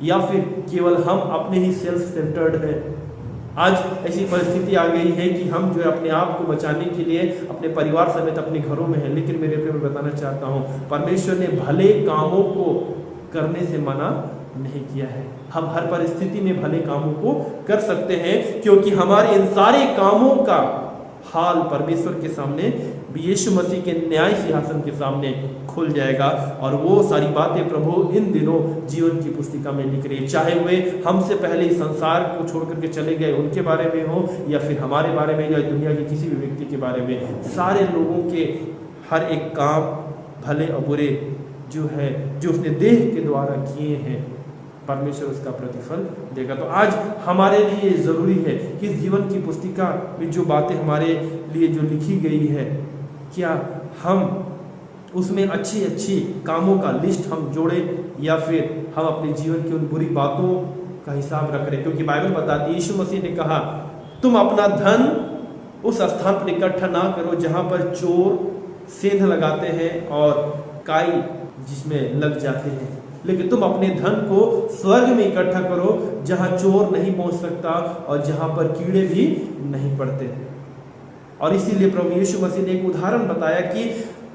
या फिर केवल हम अपने ही सेल्फ सेंटर्ड हैं? आज ऐसी परिस्थिति आ गई है कि हम जो है अपने आप को बचाने के लिए अपने परिवार समेत अपने घरों में हैं। लेकिन मेरे प्रिय, मैं बताना चाहता हूँ, परमेश्वर ने भले कामों को करने से मना नहीं किया है। हम हर परिस्थिति में भले कामों को कर सकते हैं, क्योंकि हमारे इन सारे कामों का हाल परमेश्वर के सामने, यीशु मसीह के न्याय सिंहासन के सामने खुल जाएगा। और वो सारी बातें प्रभु इन दिनों जीवन की पुस्तिका में लिख रही है, चाहे वे हमसे पहले इस संसार को छोड़ करके चले गए उनके बारे में हो, या फिर हमारे बारे में, या दुनिया के किसी भी व्यक्ति के बारे में। सारे लोगों के हर एक काम, भले और बुरे, जो है जो उसने देह के द्वारा किए हैं, परमेश्वर उसका प्रतिफल देगा। तो आज हमारे लिए ज़रूरी है कि इस जीवन की पुस्तिका में जो बातें हमारे लिए जो लिखी गई है, क्या हम उसमें अच्छी अच्छी कामों का लिस्ट हम जोड़ें, या फिर हम अपने जीवन की उन बुरी बातों का हिसाब रख रहे हैं? क्योंकि बाइबल बताती है, यीशु मसीह ने कहा, तुम अपना धन उस स्थान पर इकट्ठा ना करो जहाँ पर चोर सेंध लगाते हैं और काई जिसमें लग जाते हैं, लेकिन तुम अपने धन को स्वर्ग में इकट्ठा करो जहां चोर नहीं पहुंच सकता और जहां पर कीड़े भी नहीं पड़ते। और इसीलिए प्रभु यीशु मसीह ने एक उदाहरण बताया कि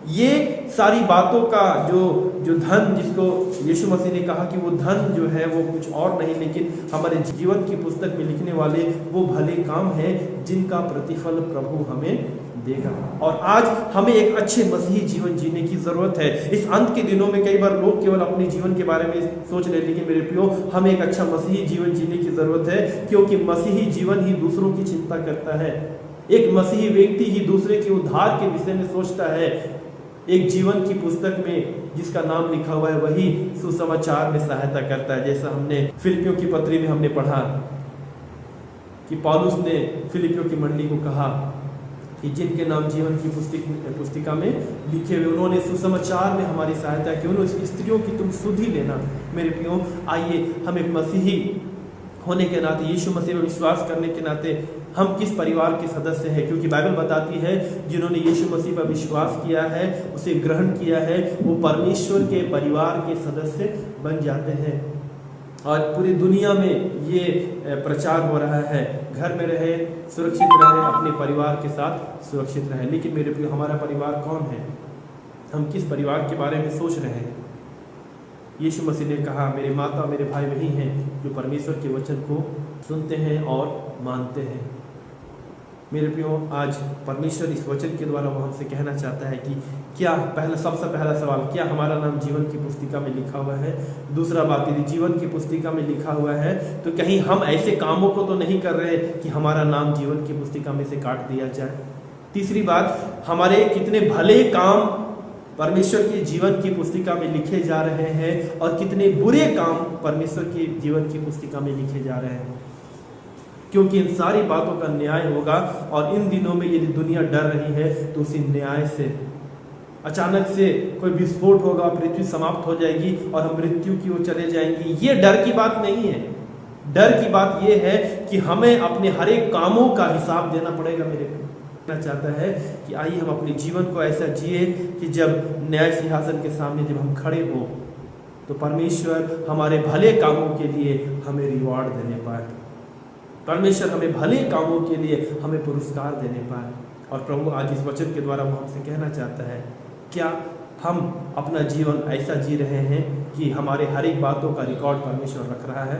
ये सारी बातों का जो धन, जिसको यीशु मसीह ने कहा कि वो धन जो है वो कुछ और नहीं, लेकिन हमारे जीवन की पुस्तक में लिखने वाले वो भले काम हैं जिनका प्रतिफल प्रभु हमें देगा। और आज हमें एक अच्छे मसीही जीवन जीने की जरूरत है। इस अंत के दिनों में कई बार लोग केवल अपने जीवन के बारे में सोच रहे, लेकिन मेरे प्रियो, हमें एक अच्छा मसीही जीवन जीने की जरूरत है, क्योंकि मसीही जीवन ही दूसरों की चिंता करता है। एक मसीही व्यक्ति ही दूसरे के उद्धार के विषय में सोचता है। एक जीवन की पुस्तक में जिसका नाम लिखा हुआ है, वही सुसमाचार में सहायता करता है। जैसा हमने फिलिपियों की पत्री में हमने पढ़ा कि पौलुस ने फिलिपियों की मंडली को कहा कि जिनके नाम जीवन की पुस्तिका में लिखे हुए, उन्होंने सुसमाचार में हमारी सहायता की। उन्होंने स्त्रियों की तुम सुध ही लेना। मेरे प्रियो, आइए हम एक मसीही होने के नाते, यीशु मसीह में विश्वास करने के नाते, हम किस परिवार के सदस्य हैं? क्योंकि बाइबल बताती है, जिन्होंने यीशु मसीह पर विश्वास किया है, उसे ग्रहण किया है, वो परमेश्वर के परिवार के सदस्य बन जाते हैं। और पूरी दुनिया में ये प्रचार हो रहा है, घर में रहे, सुरक्षित रहे, अपने परिवार के साथ सुरक्षित रहे। लेकिन मेरे प्रिय, हमारा परिवार कौन है? हम किस परिवार के बारे में सोच रहे हैं? यीशु मसीह ने कहा, मेरे माता मेरे भाई वही हैं जो परमेश्वर के वचन को सुनते हैं और मानते हैं। मेरे प्रियो, आज परमेश्वर इस वचन के द्वारा वो हमसे कहना चाहता है कि क्या, सबसे पहला सवाल, क्या हमारा नाम जीवन की पुस्तिका में लिखा हुआ है? दूसरा बात, यदि जीवन की पुस्तिका में लिखा हुआ है तो कहीं हम ऐसे कामों को तो नहीं कर रहे कि हमारा नाम जीवन की पुस्तिका में से काट दिया जाए। तीसरी बात, हमारे कितने भले काम परमेश्वर के जीवन की पुस्तिका में लिखे जा रहे हैं और कितने बुरे काम परमेश्वर की जीवन की पुस्तिका में लिखे जा रहे हैं, क्योंकि इन सारी बातों का न्याय होगा। और इन दिनों में यदि दुनिया डर रही है तो उसी न्याय से अचानक से कोई विस्फोट होगा, पृथ्वी समाप्त हो जाएगी और हम मृत्यु की ओर चले जाएंगे। ये डर की बात नहीं है। डर की बात यह है कि हमें अपने हर एक कामों का हिसाब देना पड़ेगा। मेरे कहना चाहता है कि आइए हम अपने जीवन को ऐसा जिए कि जब न्याय सिंहासन के सामने जब हम खड़े हो तो परमेश्वर हमारे भले कामों के लिए हमें रिवॉर्ड देने पाए, परमेश्वर हमें भले कामों के लिए हमें पुरस्कार देने पाए। और प्रभु आज इस वचन के द्वारा वो हमसे कहना चाहता है, क्या हम अपना जीवन ऐसा जी रहे हैं कि हमारे हर एक बातों का रिकॉर्ड परमेश्वर रख रहा है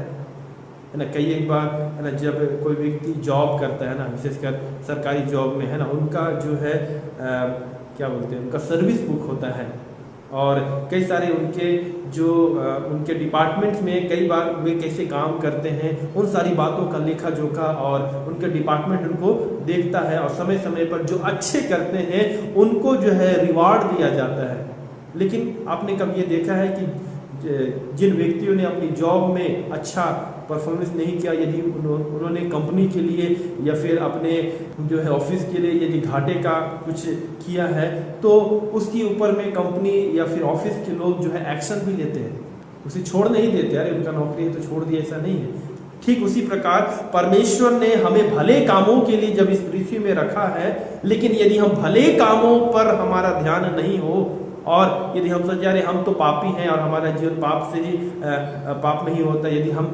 ना। कई एक बार है ना, जब कोई व्यक्ति जॉब करता है ना, विशेषकर सरकारी जॉब में है ना, उनका जो है क्या बोलते हैं, उनका सर्विस बुक होता है और कई सारे उनके जो उनके डिपार्टमेंट्स में कई बार वे कैसे काम करते हैं उन सारी बातों का लेखा जोखा और उनके डिपार्टमेंट उनको देखता है और समय समय पर जो अच्छे करते हैं उनको जो है रिवार्ड दिया जाता है। लेकिन आपने कब ये देखा है कि जिन व्यक्तियों ने अपनी जॉब में अच्छा परफॉर्मेंस नहीं किया, यदि उन्होंने कंपनी के लिए या फिर अपने जो है ऑफिस के लिए यदि घाटे का कुछ किया है तो उसके ऊपर में कंपनी या फिर ऑफिस के लोग जो है एक्शन भी लेते हैं, उसे छोड़ नहीं देते। अरे उनका नौकरी है तो छोड़ दिया, ऐसा नहीं है। ठीक उसी प्रकार परमेश्वर ने हमें भले कामों के लिए जब इस पृथ्वी में रखा है, लेकिन यदि हम भले कामों पर हमारा ध्यान नहीं हो और यदि हम सोच रहे हम तो पापी हैं और हमारा जीवन पाप से ही पाप में ही होता है, यदि हम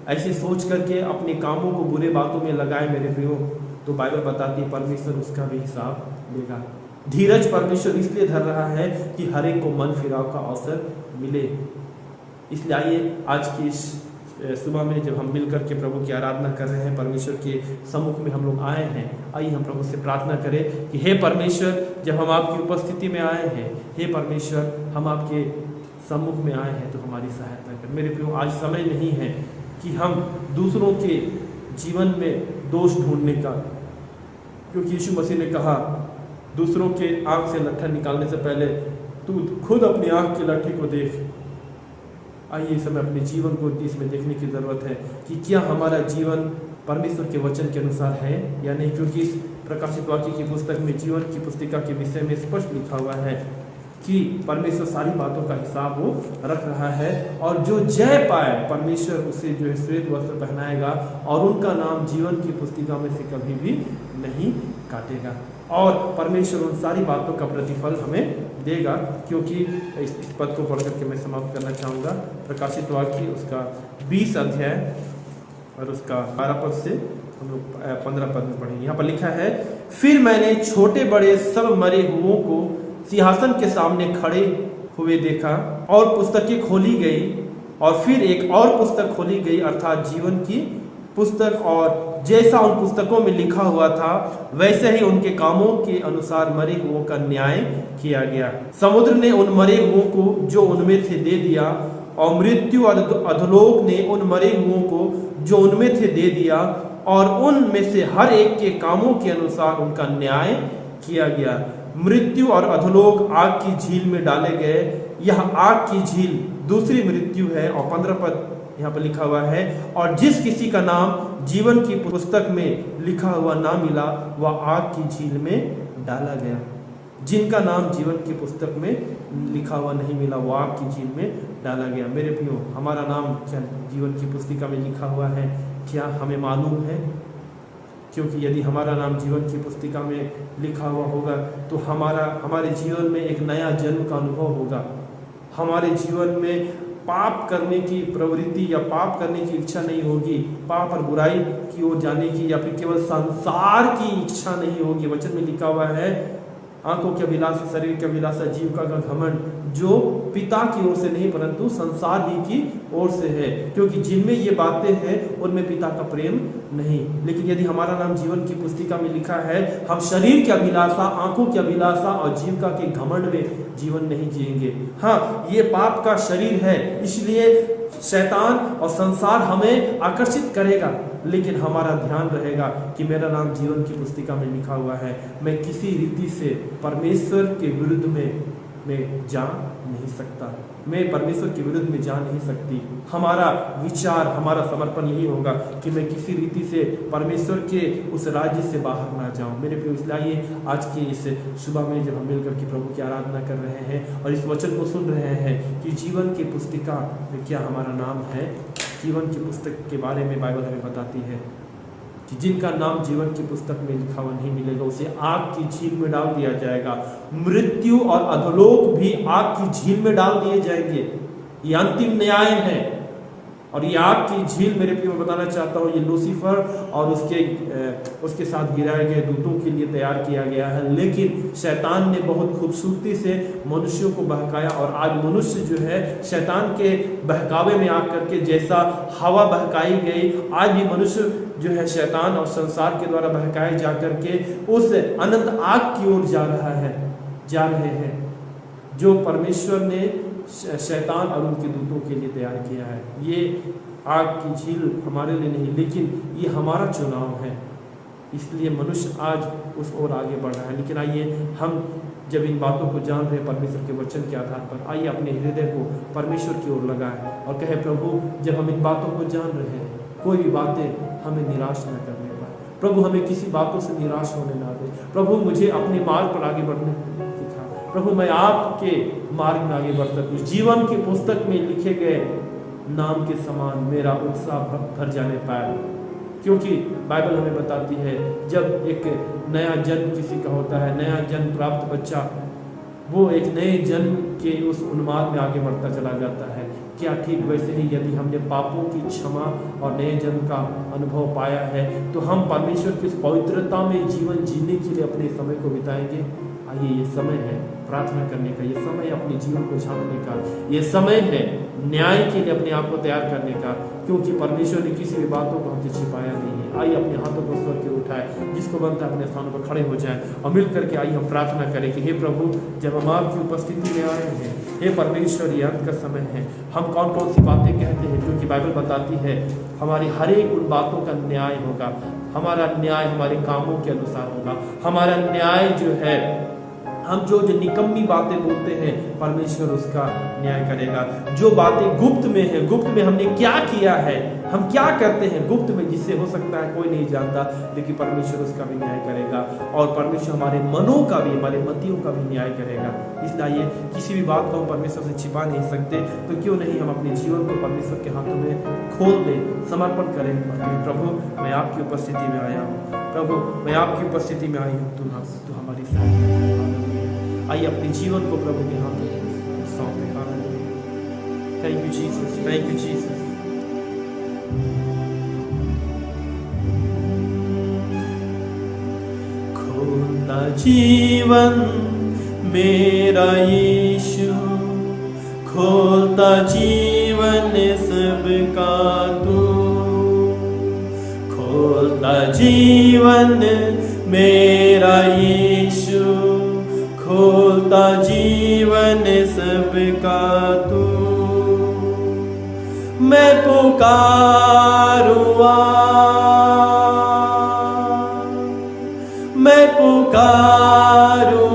ऐसे सोच करके अपने कामों को बुरे बातों में लगाए मेरे प्रियो, तो बाइबल बताती है परमेश्वर उसका भी हिसाब लेगा। धीरज परमेश्वर इसलिए धर रहा है कि हर एक को मन फिराव का अवसर मिले। इसलिए आइए आज की इस सुबह में जब हम मिलकर के प्रभु की आराधना कर रहे हैं, परमेश्वर के सम्मुख में हम लोग आए हैं, आइए हम प्रभु से प्रार्थना करें कि हे परमेश्वर, जब हम आपकी उपस्थिति में आए हैं, हे परमेश्वर हम आपके सम्मुख में आए हैं तो हमारी सहायता कर। मेरे प्रियो, आज समय नहीं है कि हम दूसरों के जीवन में दोष ढूंढने का, क्योंकि यीशु मसीह ने कहा दूसरों के आँख से लट्ठा निकालने से पहले तू खुद अपनी आँख की लट्ठी को देख। आइए इस समय अपने जीवन को इसमें देखने की ज़रूरत है कि क्या हमारा जीवन परमेश्वर के वचन के अनुसार है या नहीं, क्योंकि इस प्रकाशित वाक्य की पुस्तक में जीवन की पुस्तिका के विषय में स्पष्ट लिखा हुआ है कि परमेश्वर सारी बातों का हिसाब वो रख रहा है और जो जय पाए परमेश्वर उसे जो है श्वेत वस्त्र पहनाएगा और उनका नाम जीवन की पुस्तिका में से कभी भी नहीं काटेगा और परमेश्वर उन सारी बातों का प्रतिफल हमें देगा। क्योंकि इस पद को पढ़ करके मैं समाप्त करना चाहूँगा। प्रकाशित वाक्य उसका 20 अध्याय और उसका 12 पद से हम लोग 15 पद में पढ़ेंगे। यहाँ पर लिखा है, फिर मैंने छोटे बड़े सब मरे हुओं को सिंहासन के सामने खड़े हुए देखा और पुस्तकें खोली गई और फिर एक और पुस्तक खोली गई अर्थात जीवन की पुस्तक, और जैसा उन पुस्तकों में लिखा हुआ था वैसे ही उनके कामों के अनुसार मरे हुओं का न्याय किया गया। समुद्र ने उन मरे हुओं को जो उनमें थे दे दिया और मृत्यु और अधोलोक ने उन मरे हुओं को जो उनमें थे दे दिया और उनमें से हर एक के कामों के अनुसार उनका न्याय किया गया। मृत्यु और अधोलोक आग की झील में डाले गए। यह आग की झील दूसरी मृत्यु है। और 15 पद यहाँ पर लिखा हुआ है, और जिस किसी का नाम जीवन की पुस्तक में लिखा हुआ ना मिला वह आग की झील में डाला गया। जिनका नाम जीवन की पुस्तक में लिखा हुआ नहीं मिला वो आग की झील में डाला गया। मेरे प्रियो, हमारा नाम क्या जीवन की पुस्तिका में लिखा हुआ है, क्या हमें मालूम है? क्योंकि यदि हमारा नाम जीवन की पुस्तिका में लिखा हुआ होगा तो हमारे जीवन में एक नया जन्म का अनुभव होगा। हमारे जीवन में पाप करने की प्रवृत्ति या पाप करने की इच्छा नहीं होगी, पाप और बुराई की ओर जाने की या फिर केवल संसार की इच्छा नहीं होगी। वचन में लिखा हुआ है, आंखों की अभिलाषा, शरीर की अभिलाषा, जीविका का घमंड जो पिता की ओर से नहीं परंतु संसार ही की ओर से है, क्योंकि जिनमें ये बातें हैं उनमें पिता का प्रेम नहीं। लेकिन यदि हमारा नाम जीवन की पुस्तिका में लिखा है, हम शरीर की अभिलाषा, आंखों की अभिलाषा और जीविका के घमंड में जीवन नहीं जिएंगे। हाँ, ये पाप का शरीर है, इसलिए शैतान और संसार हमें आकर्षित करेगा, लेकिन हमारा ध्यान रहेगा कि मेरा नाम जीवन की पुस्तिका में लिखा हुआ है। मैं किसी रीति से परमेश्वर के विरुद्ध में मैं जा नहीं सकता, मैं परमेश्वर के विरुद्ध में जा नहीं सकती। हमारा विचार, हमारा समर्पण यही होगा कि मैं किसी रीति से परमेश्वर के उस राज्य से बाहर ना जाऊं। मेरे प्रिय, इसलिए आज के इस सुबह में जब हम मिलकर के प्रभु की आराधना कर रहे हैं और इस वचन को सुन रहे हैं कि जीवन की पुस्तिका में क्या हमारा नाम है। जीवन की पुस्तक के बारे में बाइबल हमें बताती है कि जिनका नाम जीवन की पुस्तक में लिखा हुआ नहीं मिलेगा उसे आग की झील में डाल दिया जाएगा। मृत्यु और अधोलोक भी आग की झील में डाल दिए जाएंगे। ये अंतिम न्याय है और ये आग की झील, मेरे प्रिय, मैं बताना चाहता हूँ, ये लूसीफर और उसके साथ गिराए गए दूतों के लिए तैयार किया गया है। लेकिन शैतान ने बहुत खूबसूरती से मनुष्यों को बहकाया और आज मनुष्य जो है शैतान के बहकावे में आकर के, जैसा हवा बहकाई गई, आज भी मनुष्य जो है शैतान और संसार के द्वारा बहकाए जाकर के उस अनंत आग की ओर जा रहे हैं जो परमेश्वर ने शैतान और उनके दूतों के लिए तैयार किया है। ये आग की झील हमारे लिए नहीं, लेकिन ये हमारा चुनाव है। इसलिए मनुष्य आज उस ओर आगे बढ़ रहा है। लेकिन आइए हम जब इन बातों को जान रहे परमेश्वर के वचन के आधार पर, आइए अपने हृदय को परमेश्वर की ओर लगाएं और कहे, प्रभु जब हम इन बातों को जान रहे हैं, कोई भी बातें हमें निराश न करने पाए। प्रभु हमें किसी बातों से निराश होने ना दे। प्रभु मुझे अपने मार्ग पर आगे बढ़ने सिखा। प्रभु मैं आपके मार्ग में आगे बढ़ सकूं। जीवन की पुस्तक में लिखे गए नाम के समान मेरा उत्साह भर जाने पाए, क्योंकि बाइबल हमें बताती है जब एक नया जन्म किसी का होता है, नया जन्म प्राप्त बच्चा, वो एक नए जन्म के उस उन्माद में आगे बढ़ता चला जाता है। क्या ठीक वैसे ही यदि हमने पापों की क्षमा और नए जन्म का अनुभव पाया है तो हम परमेश्वर की पवित्रता में जीवन जीने के लिए अपने समय को बिताएंगे। आइए, ये समय है प्रार्थना करने का, ये समय है अपने जीवन को झांकने का, ये समय है न्याय के लिए अपने आप को तैयार करने का, क्योंकि परमेश्वर ने किसी भी बातों को हमसे छिपाया नहीं है। आइए अपने हाथों को स्वर के उठाए, जिसको बनता है अपने स्थानों पर खड़े हो जाए और मिल करके आइए हम प्रार्थना करें कि हे प्रभु, जब हम आपकी उपस्थिति में आए हैं, हे परमेश्वर, ये अंत का समय है। हम कौन कौन सी बातें कहते हैं, क्योंकि बाइबल बताती है हमारी हर एक उन बातों का न्याय होगा। हमारा न्याय हमारे कामों के अनुसार होगा। हमारा न्याय जो है, हम जो निकम्मी बातें बोलते हैं, परमेश्वर उसका न्याय करेगा। जो बातें गुप्त में है, गुप्त में हमने क्या किया है, हम क्या करते हैं गुप्त में, जिससे हो सकता है कोई नहीं जानता, लेकिन परमेश्वर उसका भी न्याय करेगा। और परमेश्वर हमारे मनों का भी, हमारे मतियों का भी न्याय करेगा। इसलिए किसी भी बात को हम परमेश्वर से छिपा नहीं सकते, तो क्यों नहीं हम अपने जीवन को परमेश्वर के हाथों में खोल दें, समर्पण करें। प्रभु मैं आपकी उपस्थिति में आया हूँ, प्रभु मैं आपकी उपस्थिति में आई हूँ, तू हमारी सहायता। आइए अपने जीवन को प्रभु के हाथों में सौंपे। Thank you Jesus, thank you Jesus. खोलता जीवन मेरा यीशु, खोलता जीवन सबका तू, खोलता जीवन मेरा यीशु, खोलता जीवन सबका तू। मैं पुकारूँ, मैं पुकारूँ,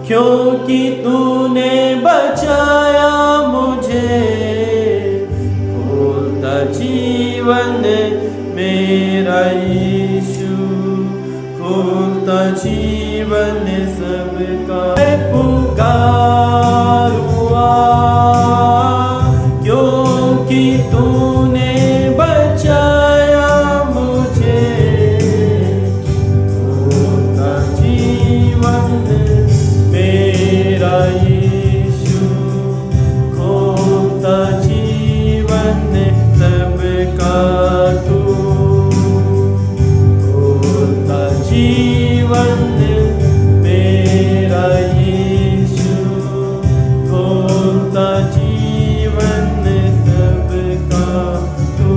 क्योंकि तूने बचाया मुझे। खोलता जीवन मेरा यीशु, खोलता जीवन सबका। मैं पुकारूँ, क्योंकि तूने बचाया मुझे। खोलता जीवन मेरा यीशु, खोलता जीवन सबका तू, खोलता जीवन मेरा यीशु, खोलता जीवन सबका तू।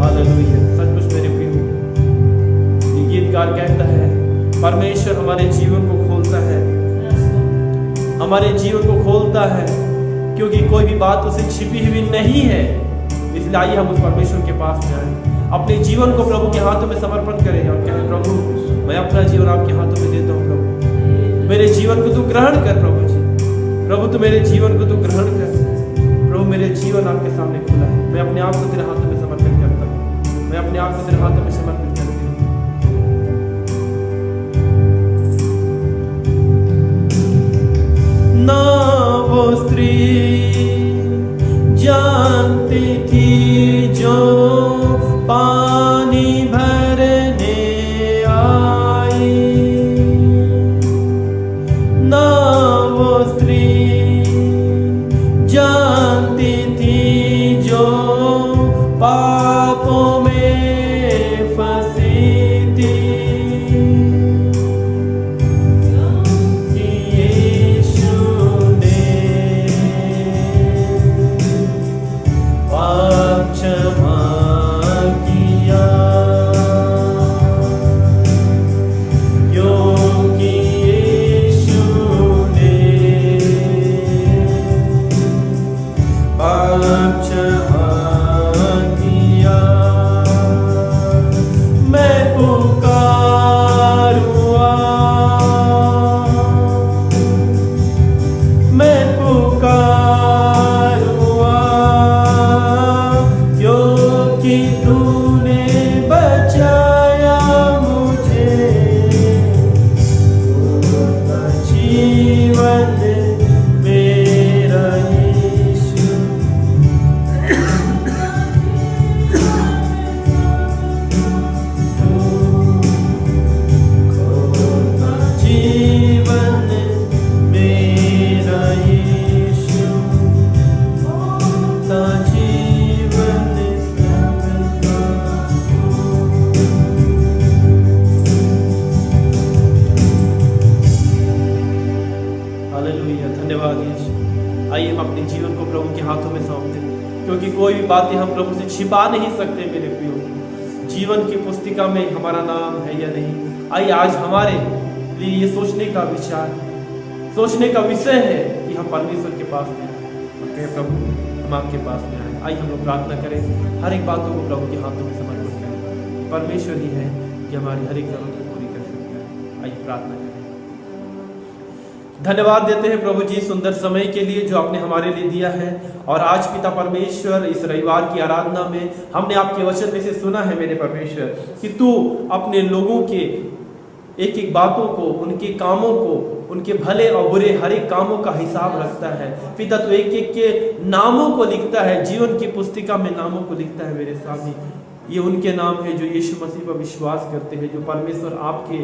हालेलुया। सचमुच मेरे प्रिय, ये गीतकार कहता है परमेश्वर हमारे जीवन को खोलता है, हमारे जीवन को खोलता है, क्योंकि कोई भी बात उसे छिपी हुई नहीं है। इसलिए आइए हम उस परमेश्वर के पास में आए, अपने जीवन को प्रभु के हाथों में समर्पण करें और कहें, प्रभु मैं अपना जीवन आपके हाथों में देता हूँ। प्रभु मेरे जीवन को तू ग्रहण कर। प्रभु जी, प्रभु तू मेरे जीवन को तू ग्रहण कर। प्रभु मेरे जीवन आपके सामने खुला है, मैं अपने आप को तेरे हाथों में समर्पित करता हूँ, मैं अपने आप को तेरे हाथों में समर्पित करती हूँ। ना वो स्त्री जानती थी जो पानी भरने आई, ना वो स्त्री जानती थी जो पापों में फंसी थी। यीशु ने पाप क्षमा किया, क्योंकि यीशु ने पाप क्षमा किया। मैं पुकारूंगा, मैं पुकारूंगा, क्योंकि तूने बचाया मुझे, होता जीवन मेरा यीशु। होता जीवन मेरा यीशु, होता जीवन सबका। हालेलुया, धन्यवाद यीशु। आइए हम अपने जीवन को प्रभु के हाथों में सौंप दें, क्योंकि कोई भी बातें हम प्रभु से छिपा नहीं सकते। मेरे प्रियो, जीवन की पुस्तिका में हमारा नाम है या नहीं। आइए आज हमारे लिए ये सोचने का विचार, सोचने का विषय है कि हम परमेश्वर के पास में आए और कहें, प्रभु हम आपके पास में आए। आइए हम लोग प्रार्थना करें, हर एक बातों को प्रभु के हाथों में समर्पित करें। परमेश्वर ही है कि हमारी हर एक जरूरत को पूरी कर सकता है। आइए प्रार्थना करें। धन्यवाद देते हैं प्रभु जी सुंदर समय के लिए जो आपने हमारे लिए दिया है। और आज पिता परमेश्वर, इस रविवार की आराधना में हमने आपके वचन में से सुना है मेरे परमेश्वर, कि तू अपने लोगों के एक एक बातों को, उनके कामों को, उनके भले और बुरे हर एक कामों का हिसाब रखता है। पिता तू एक एक के नामों को लिखता है, जीवन की पुस्तिका में नामों को लिखता है मेरे स्वामी। ये उनके नाम है जो यीशु मसीह पर विश्वास करते हैं, जो परमेश्वर आपके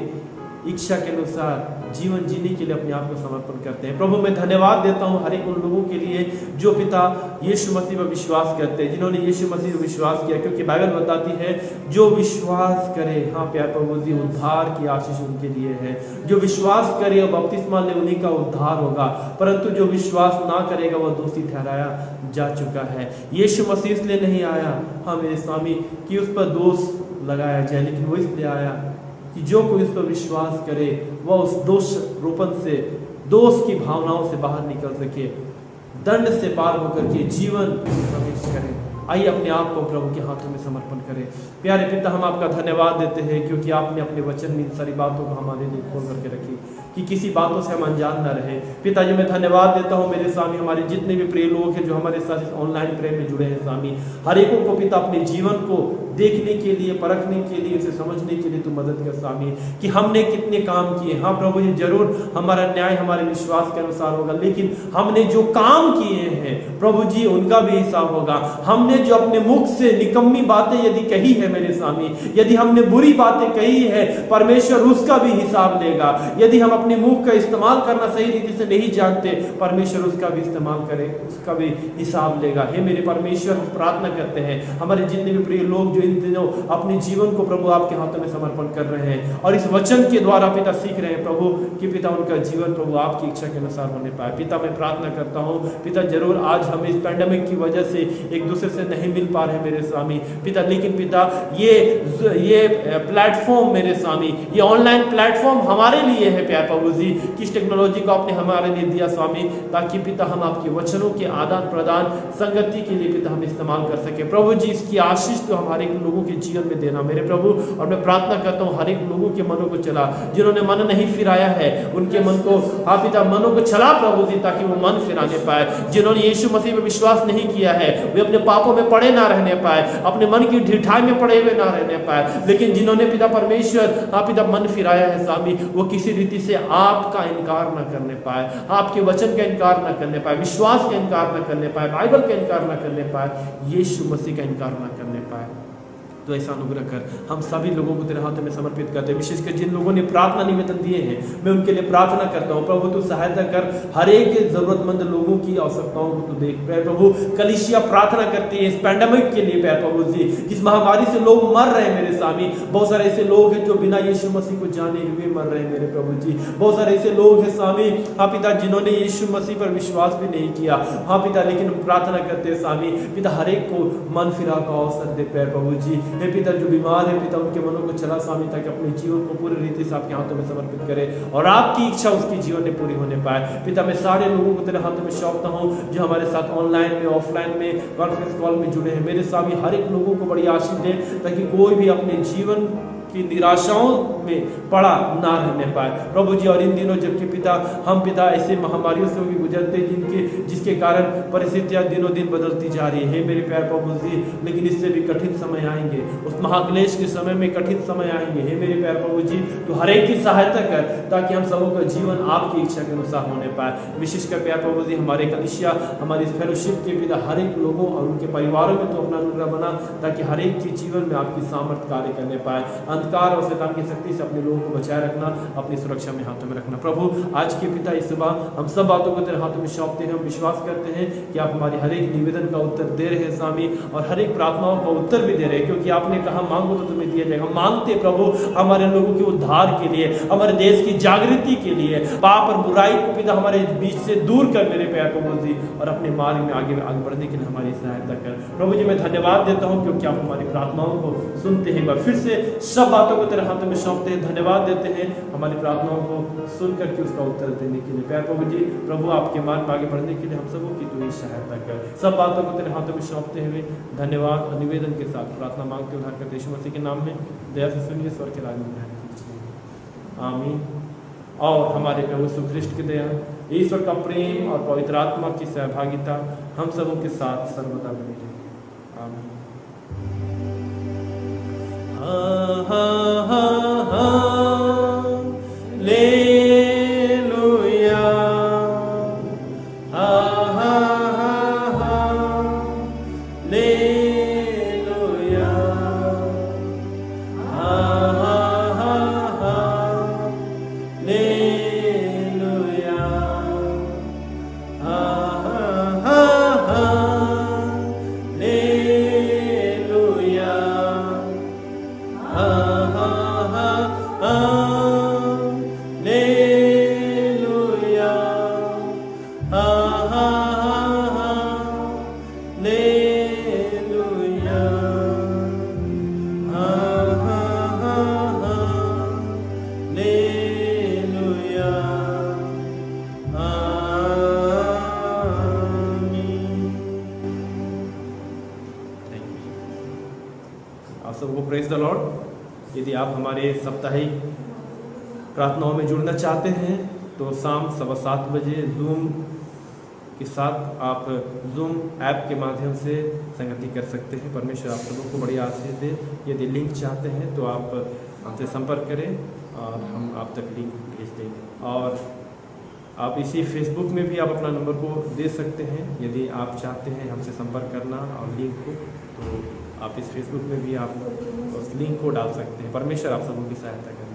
इच्छा के अनुसार जीवन जीने के लिए अपने आप को समर्पण करते हैं। प्रभु मैं धन्यवाद देता हूँ हर एक उन लोगों के लिए जो पिता यीशु मसीह पर विश्वास करते हैं, जिन्होंने यीशु मसीह पर विश्वास किया, क्योंकि बाइबल बताती है जो विश्वास करे, हाँ प्यार प्रभु जी, उद्धार की आशीष उनके लिए है। जो विश्वास करे और बपतिस्मा ले उन्हीं का उद्धार होगा, परंतु जो विश्वास ना करेगा वह दोषी ठहराया जा चुका है। यीशु मसीह इसलिए नहीं आया, हाँ मेरे स्वामी, कि उस पर दोष लगाया जाए, लेकिन वो इसलिए आया कि जो कोई उस पर विश्वास करे वह उस दोष रोपण से, दोष की भावनाओं से बाहर निकल सके, दंड से पार होकर के जीवन प्रवेश करे। आइए अपने आप को प्रभु के हाथों में समर्पण करें। प्यारे पिता, हम आपका धन्यवाद देते हैं क्योंकि आपने अपने वचन में इन सारी बातों को हमारे लिए खोल करके रखी कि किसी बातों से हम अनजान न रहे। पिताजी मैं धन्यवाद देता हूँ मेरे स्वामी, हमारे जितने भी प्रिय लोग हैं जो हमारे साथ इस ऑनलाइन प्रेम में जुड़े हैं स्वामी, हर एक को पिता अपने जीवन को देखने के लिए, परखने के लिए, उसे समझने के लिए तू मदद कर स्वामी, कि हमने कितने काम किए। हाँ प्रभु जी, जरूर हमारा न्याय हमारे विश्वास के अनुसार होगा, लेकिन हमने जो काम किए हैं प्रभु जी उनका भी हिसाब होगा। हमने जो अपने मुख से निकम्मी बातें यदि कही है मेरे स्वामी, यदि हमने बुरी बातें कही है, परमेश्वर उसका भी हिसाब लेगा। यदि हम अपने मुख का इस्तेमाल करना सही रीति से नहीं जानते, परमेश्वर उसका भी इस्तेमाल करे, उसका भी हिसाब लेगा। हे मेरे परमेश्वर, हम प्रार्थना करते हैं हमारे जितने भी प्रिय लोग जो इन दिनों अपने जीवन को प्रभु आपके हाथों में समर्पण कर रहे हैं और इस वचन के द्वारा पिता सीख रहे हैं प्रभु कि पिता उनका जीवन प्रभु आपकी इच्छा के अनुसार होने पाए। पिता मैं प्रार्थना करता हूँ पिता जरूर आज हम इस पैंडेमिक की वजह से एक दूसरे से नहीं मिल पा रहे हैं मेरे स्वामी पिता, लेकिन पिता ये प्लेटफॉर्म मेरे स्वामी, ये ऑनलाइन प्लेटफॉर्म हमारे लिए है प्यार प्रभु जी। किस टेक्नोलॉजी को आपने हमारे लिए दिया स्वामी, ताकि पिता हम आपके वचनों के आदान प्रदान संगति के लिए पिता हम इस्तेमाल कर सके प्रभु जी। इसकी आशीष तो हमारे लोगों के जीवन में देना मेरे प्रभु, और मैं प्रार्थना करता हूँ हर एक लोगों के मनों को चला, जिन्होंने मन नहीं फिराया है उनके मन को हाँ पिता मनों को चला प्रभु जी, ताकि वो मन फिराने पाए। जिन्होंने यीशु मसीह में विश्वास नहीं किया है वे अपने पापों में पड़े ना रहने पाए, अपने मन की ढिठाई में पड़े हुए ना रहने पाए, लेकिन जिन्होंने पिता परमेश्वर हाँ पिता मन फिराया है स्वामी, वो किसी रीति से आपका इनकार न करने पाए, आपके वचन का इनकार न करने पाए, विश्वास का इनकार न करने पाए, बाइबल का इनकार न करने पाए, यीशु मसीह का इनकार न करने पाए। तो ऐसा अनुग्रह कर हम सभी लोगों को तेरे हाथों में समर्पित करते हैं, विशेषकर जिन लोगों ने प्रार्थना निवेदन दिए हैं मैं उनके लिए प्रार्थना करता हूँ प्रभु, तू सहायता कर हर एक जरूरतमंद लोगों की आवश्यकताओं को तू देख प्यार प्रभु। कलीसिया प्रार्थना करती है इस पैंडेमिक के लिए प्यार प्रभु जी, जिस महामारी से लोग मर रहे हैं मेरे स्वामी, बहुत सारे ऐसे लोग हैं जो बिना यीशु मसीह को जाने हुए मर रहे हैं मेरे प्रभु जी, बहुत सारे ऐसे लोग हैं स्वामी हाँ पिता जिन्होंने यीशु मसीह पर विश्वास भी नहीं किया हाँ पिता, लेकिन प्रार्थना करते हैं स्वामी पिता हर एक को मन फिरा का अवसर दे प्यार प्रभु जी। हे पिता जो बीमार है पिता उनके मनों को चला स्वामी, ताकि अपने जीवन को पूरी रीति से आपके हाथों में समर्पित करे और आपकी इच्छा उसके जीवन में पूरी होने पाए। पिता मैं सारे लोगों को तेरे हाथों में सौंपता हूँ जो हमारे साथ ऑनलाइन में ऑफलाइन में कॉन्फ्रेंस कॉल में जुड़े हैं मेरे स्वामी, हर एक लोगों को बड़ी आशीष दे, ताकि कोई भी अपने जीवन की निराशाओं में पड़ा ना रहने पाए प्रभु जी। और इन दिनों जबकि पिता हम पिता ऐसे महामारियों से भी गुजरते जिसके कारण परिस्थितियां दिनों दिन बदलती जा रही है मेरे प्यार प्रभु जी, लेकिन इससे भी कठिन समय आएंगे, उस महाक्लेश के समय में कठिन समय आएंगे हे मेरे प्यार प्रभु जी। तो हर एक की सहायता कर ताकि हम सबों का जीवन आपकी इच्छा के अनुसार होने पाए। विशेषकर प्यार प्रभु जी हमारे कलीसिया हमारी फेलोशिप के पिता हर एक लोगों और उनके परिवारों में तो अपना अनुग्रह बना, ताकि हर एक के जीवन में आपकी सामर्थ्य कार्य करने पाए। अंधकार और शैतान की शक्ति से अपने लोगों को बचाए रखना, अपनी सुरक्षा में हाथों में रखना प्रभु। आज के पिता इस सुबह हम सब बातों को तेरे हाथों में सौंपते हैं, हम विश्वास करते हैं कि आप हमारे हर एक निवेदन का उत्तर दे रहे हैं स्वामी, और हर एक प्रार्थनाओं का उत्तर भी दे रहे हैं, क्योंकि आपने कहा मांगो तो तुम्हें दिया जाएगा। मांगते प्रभु हमारे लोगों के उद्धार के लिए, हमारे देश की जागृति के लिए, पाप और बुराई को पिता हमारे बीच से दूर कर मेरे प्यार प्रभु जी, और अपने मार्ग में आगे बढ़ने के लिए हमारी सहायता कर प्रभु जी। मैं धन्यवाद देता हूँ क्योंकि आप हमारी प्रार्थनाओं को सुनते हैं, फिर से सब बातों को तेरे हाथों में सौंपते हैं, धन्यवाद देते हैं हमारी प्रार्थनाओं को सुन करके उसका उत्तर देने के लिए प्यार प्रभु जी। प्रभु आपके मार्ग में आगे बढ़ने के लिए हम सबों की तू ही सहायता कर। सब बातों को तेरे हाथों में सौंपते हुए धन्यवाद और निवेदन के साथ प्रार्थना मांगते उद्धार करते यीशु मसीह के नाम में दया से सुनिए, स्वर के राज में ग्रहण कीजिए, आमीन। और हमारे प्रभु यीशु ख्रिस्ट की दया, ईश्वर का प्रेम और पवित्र आत्मा की सहभागिता हम सबों के साथ सर्वदा बनी रहे, आमीन। Praise the Lord. यदि आप हमारे साप्ताहिक प्रार्थनाओं में जुड़ना चाहते हैं तो शाम 7:15 बजे जूम के साथ आप जूम ऐप के माध्यम से संगति कर सकते हैं। परमेश्वर आप सबों को बड़ी आशीष दे। यदि लिंक चाहते हैं तो आप हमसे संपर्क करें और हम आप तक लिंक भेज देंगे। और आप इसी फेसबुक में भी आप अपना नंबर को दे सकते हैं यदि आप चाहते हैं हमसे संपर्क करना और लिंक को, तो आप इस फेसबुक में भी आप उस लिंक को डाल सकते हैं। परमेश्वर आप सबों की सहायता करें।